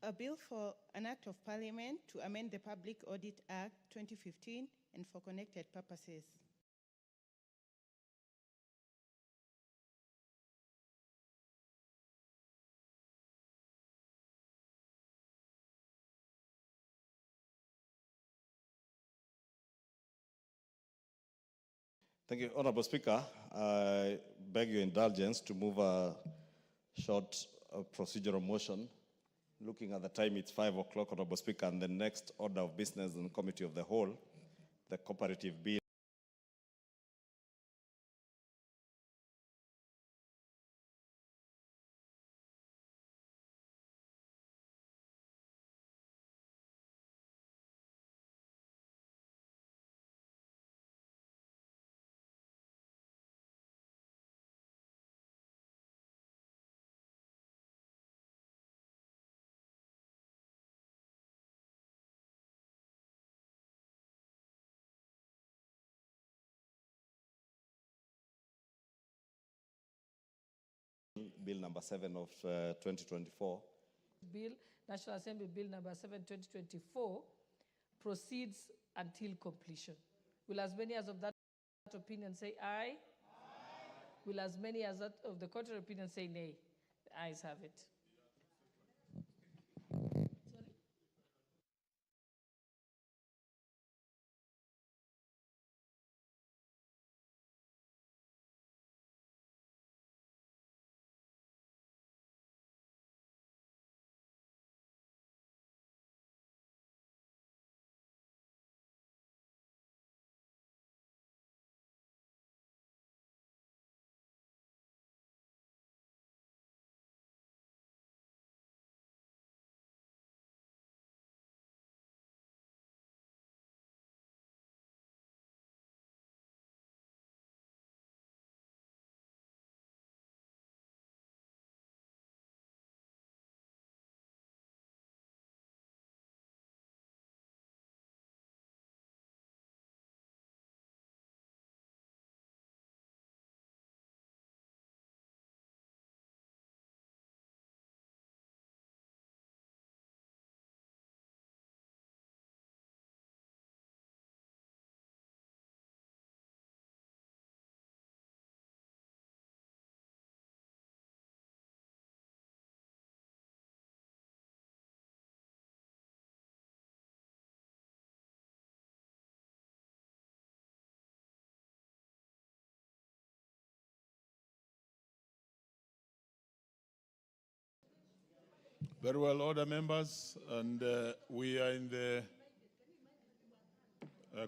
A bill for an act of parliament to amend the Public Audit Act 2015 and for connected purposes. Thank you, Honorable Speaker. I beg your indulgence to move a short procedural motion. Looking at the time, it's 5 o'clock, Honorable Speaker, and the next order of business in the Committee of the Whole, the cooperative bill. Bill number 7 of 2024. Bill, National Assembly Bill number 7, 2024 proceeds until completion. Will as many as of that opinion say aye? Aye. Will as many as that of the contrary opinion say nay? The ayes have it. Very well, order members, and we are in the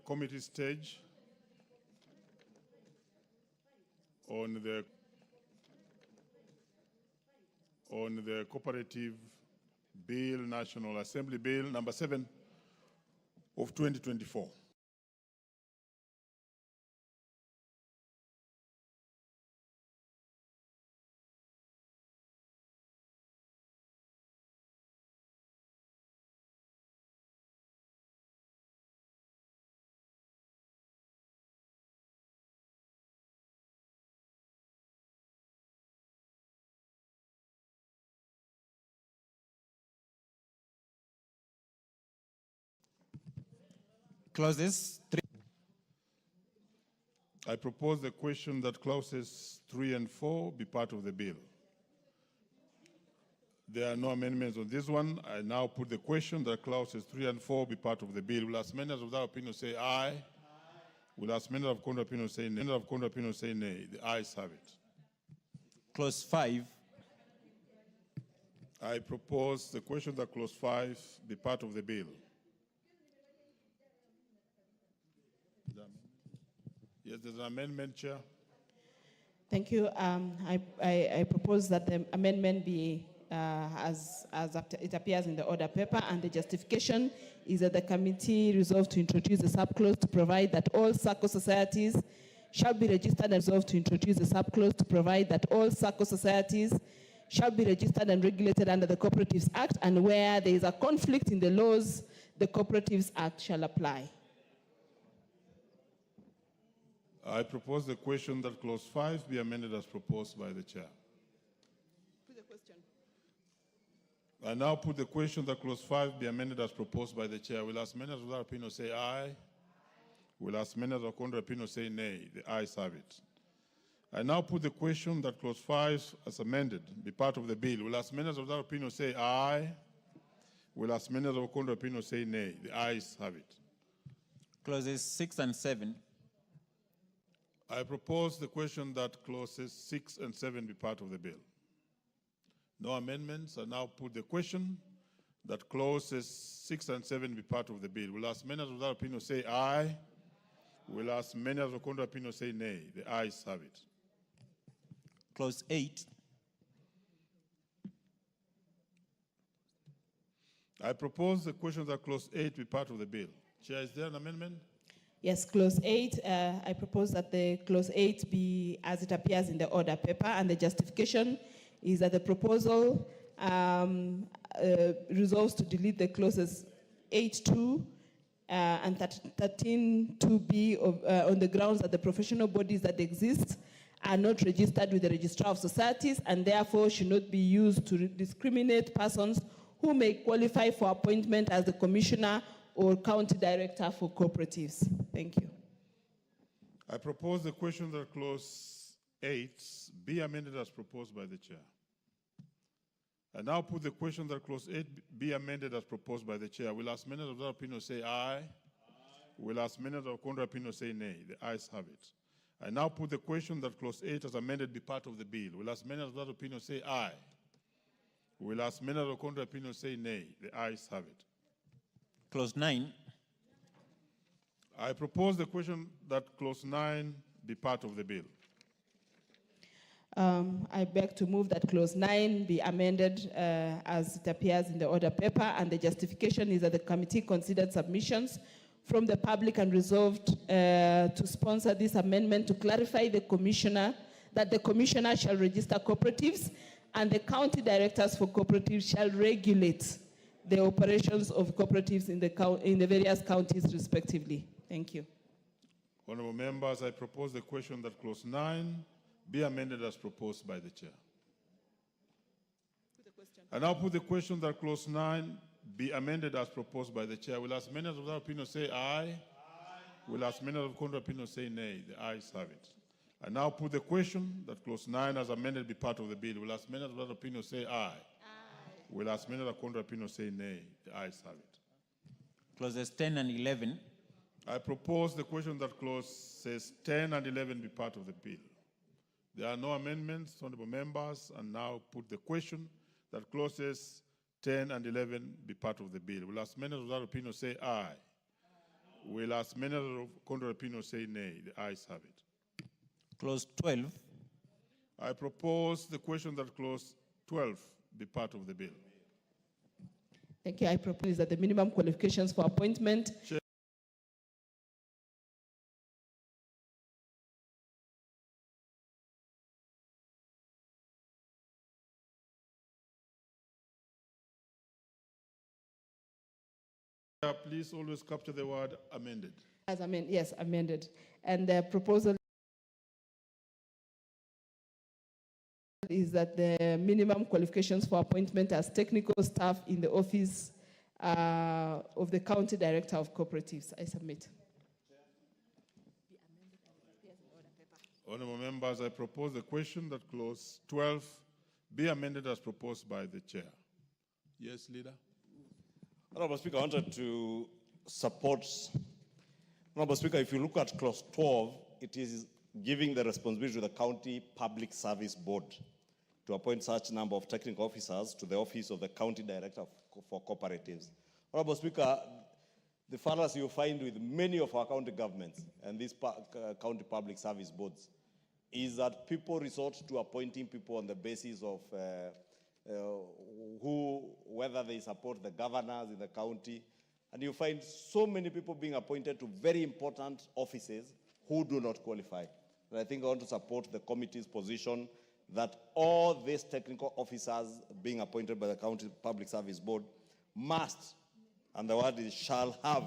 committee stage on the cooperative bill, National Assembly Bill number 7 of 2024. Close this. I propose the question that clauses 3 and 4 be part of the bill. There are no amendments on this one. I now put the question that clauses 3 and 4 be part of the bill. Will as many as of that opinion say aye? Will as many of contrary opinion say nay? Of contrary opinion say nay. The ayes have it. Clause 5. I propose the question that clause 5 be part of the bill. Yes, there's an amendment, Chair. Thank you. I propose that the amendment be as it appears in the order paper, and the justification is that the committee resolved to introduce a subclause to provide that all SACCO societies shall be registered, and resolved to introduce a subclause to provide that all SACCO societies shall be registered and regulated under the Cooperatives Act, and where there is a conflict in the laws, the Cooperatives Act shall apply. I propose the question that clause 5 be amended as proposed by the chair. Put the question. I now put the question that clause 5 be amended as proposed by the chair. Will as many as without opinion say aye? Will as many as of contrary opinion say nay? The ayes have it. I now put the question that clause 5 as amended be part of the bill. Will as many as without opinion say aye? Will as many as of contrary opinion say nay? The ayes have it. Clauses 6 and 7. I propose the question that clauses 6 and 7 be part of the bill. No amendments. I now put the question that clauses 6 and 7 be part of the bill. Will as many as without opinion say aye? Will as many as of contrary opinion say nay? The ayes have it. Clause 8. I propose the question that clause 8 be part of the bill. Chair, is there an amendment? Yes, clause 8. I propose that the clause 8 be as it appears in the order paper, and the justification is that the proposal resolves to delete the clauses 8.2 and 13.2b on the grounds that the professional bodies that exist are not registered with the Registrar of Societies, and therefore should not be used to discriminate persons who may qualify for appointment as the Commissioner or County Director for Cooperatives. Thank you. I propose the question that clause 8 be amended as proposed by the chair. I now put the question that clause 8 be amended as proposed by the chair. Will as many of that opinion say aye? Will as many of contrary opinion say nay? The ayes have it. I now put the question that clause 8 as amended be part of the bill. Will as many of that opinion say aye? Will as many of contrary opinion say nay? The ayes have it. Clause 9. I propose the question that clause 9 be part of the bill. I beg to move that clause 9 be amended as it appears in the order paper, and the justification is that the committee considered submissions from the public and resolved to sponsor this amendment to clarify the commissioner, that the commissioner shall register cooperatives and the county directors for cooperatives shall regulate the operations of cooperatives in the various counties respectively. Thank you. Honorable members, I propose the question that clause 9 be amended as proposed by the chair. I now put the question that clause 9 be amended as proposed by the chair. Will as many of that opinion say aye? Will as many of contrary opinion say nay? The ayes have it. I now put the question that clause 9 as amended be part of the bill. Will as many of that opinion say aye? Will as many of contrary opinion say nay? The ayes have it. Clauses 10 and 11. I propose the question that clauses 10 and 11 be part of the bill. There are no amendments, honorable members, and now put the question that clauses 10 and 11 be part of the bill. Will as many of that opinion say aye? Will as many of contrary opinion say nay? The ayes have it. Clause 12. I propose the question that clause 12 be part of the bill. Thank you. I propose that the minimum qualifications for appointment Please always capture the word amended. as amended. Yes, amended. And the proposal is that the minimum qualifications for appointment as technical staff in the office of the County Director of Cooperatives. I submit. Honourable members, I propose the question that clause 12 be amended as proposed by the chair. Yes, Leader. Honourable Speaker, I wanted to support. Honourable Speaker, if you look at clause 12, it is giving the responsibility to the County Public Service Board to appoint such number of technical officers to the office of the County Director for Cooperatives. Honourable Speaker, the fallacy you find with many of our county governments and these county public service boards is that people resort to appointing people on the basis of whether they support the governors in the county. And you find so many people being appointed to very important offices who do not qualify. And I think I want to support the committee's position that all these technical officers being appointed by the County Public Service Board must, and the word is shall, have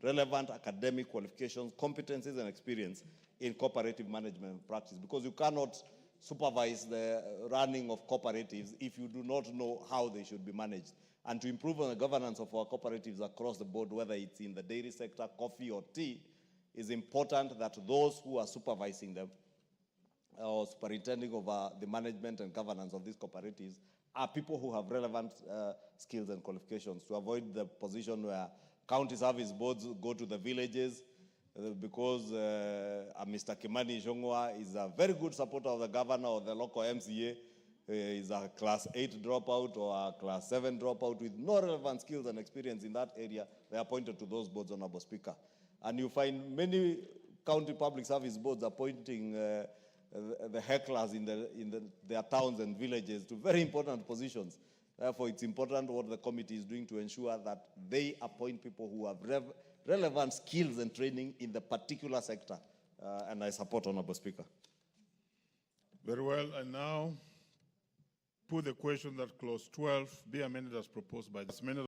relevant academic qualifications, competencies, and experience in cooperative management practice, because you cannot supervise the running of cooperatives if you do not know how they should be managed. And to improve on the governance of our cooperatives across the board, whether it's in the dairy sector, coffee, or tea, is important that those who are supervising them or superintending over the management and governance of these cooperatives are people who have relevant skills and qualifications, to avoid the position where county service boards go to the villages because Mr. Kimani Ichung'wah is a very good supporter of the governor or the local MCA, is a class 8 dropout or a class 7 dropout with no relevant skills and experience in that area. They are appointed to those boards, Honourable Speaker. And you find many county public service boards appointing the hecklers in their towns and villages to very important positions. Therefore, it's important what the committee is doing to ensure that they appoint people who have relevant skills and training in the particular sector. And I support, Honourable Speaker. Very well. I now put the question that clause 12 be amended as proposed by this minute.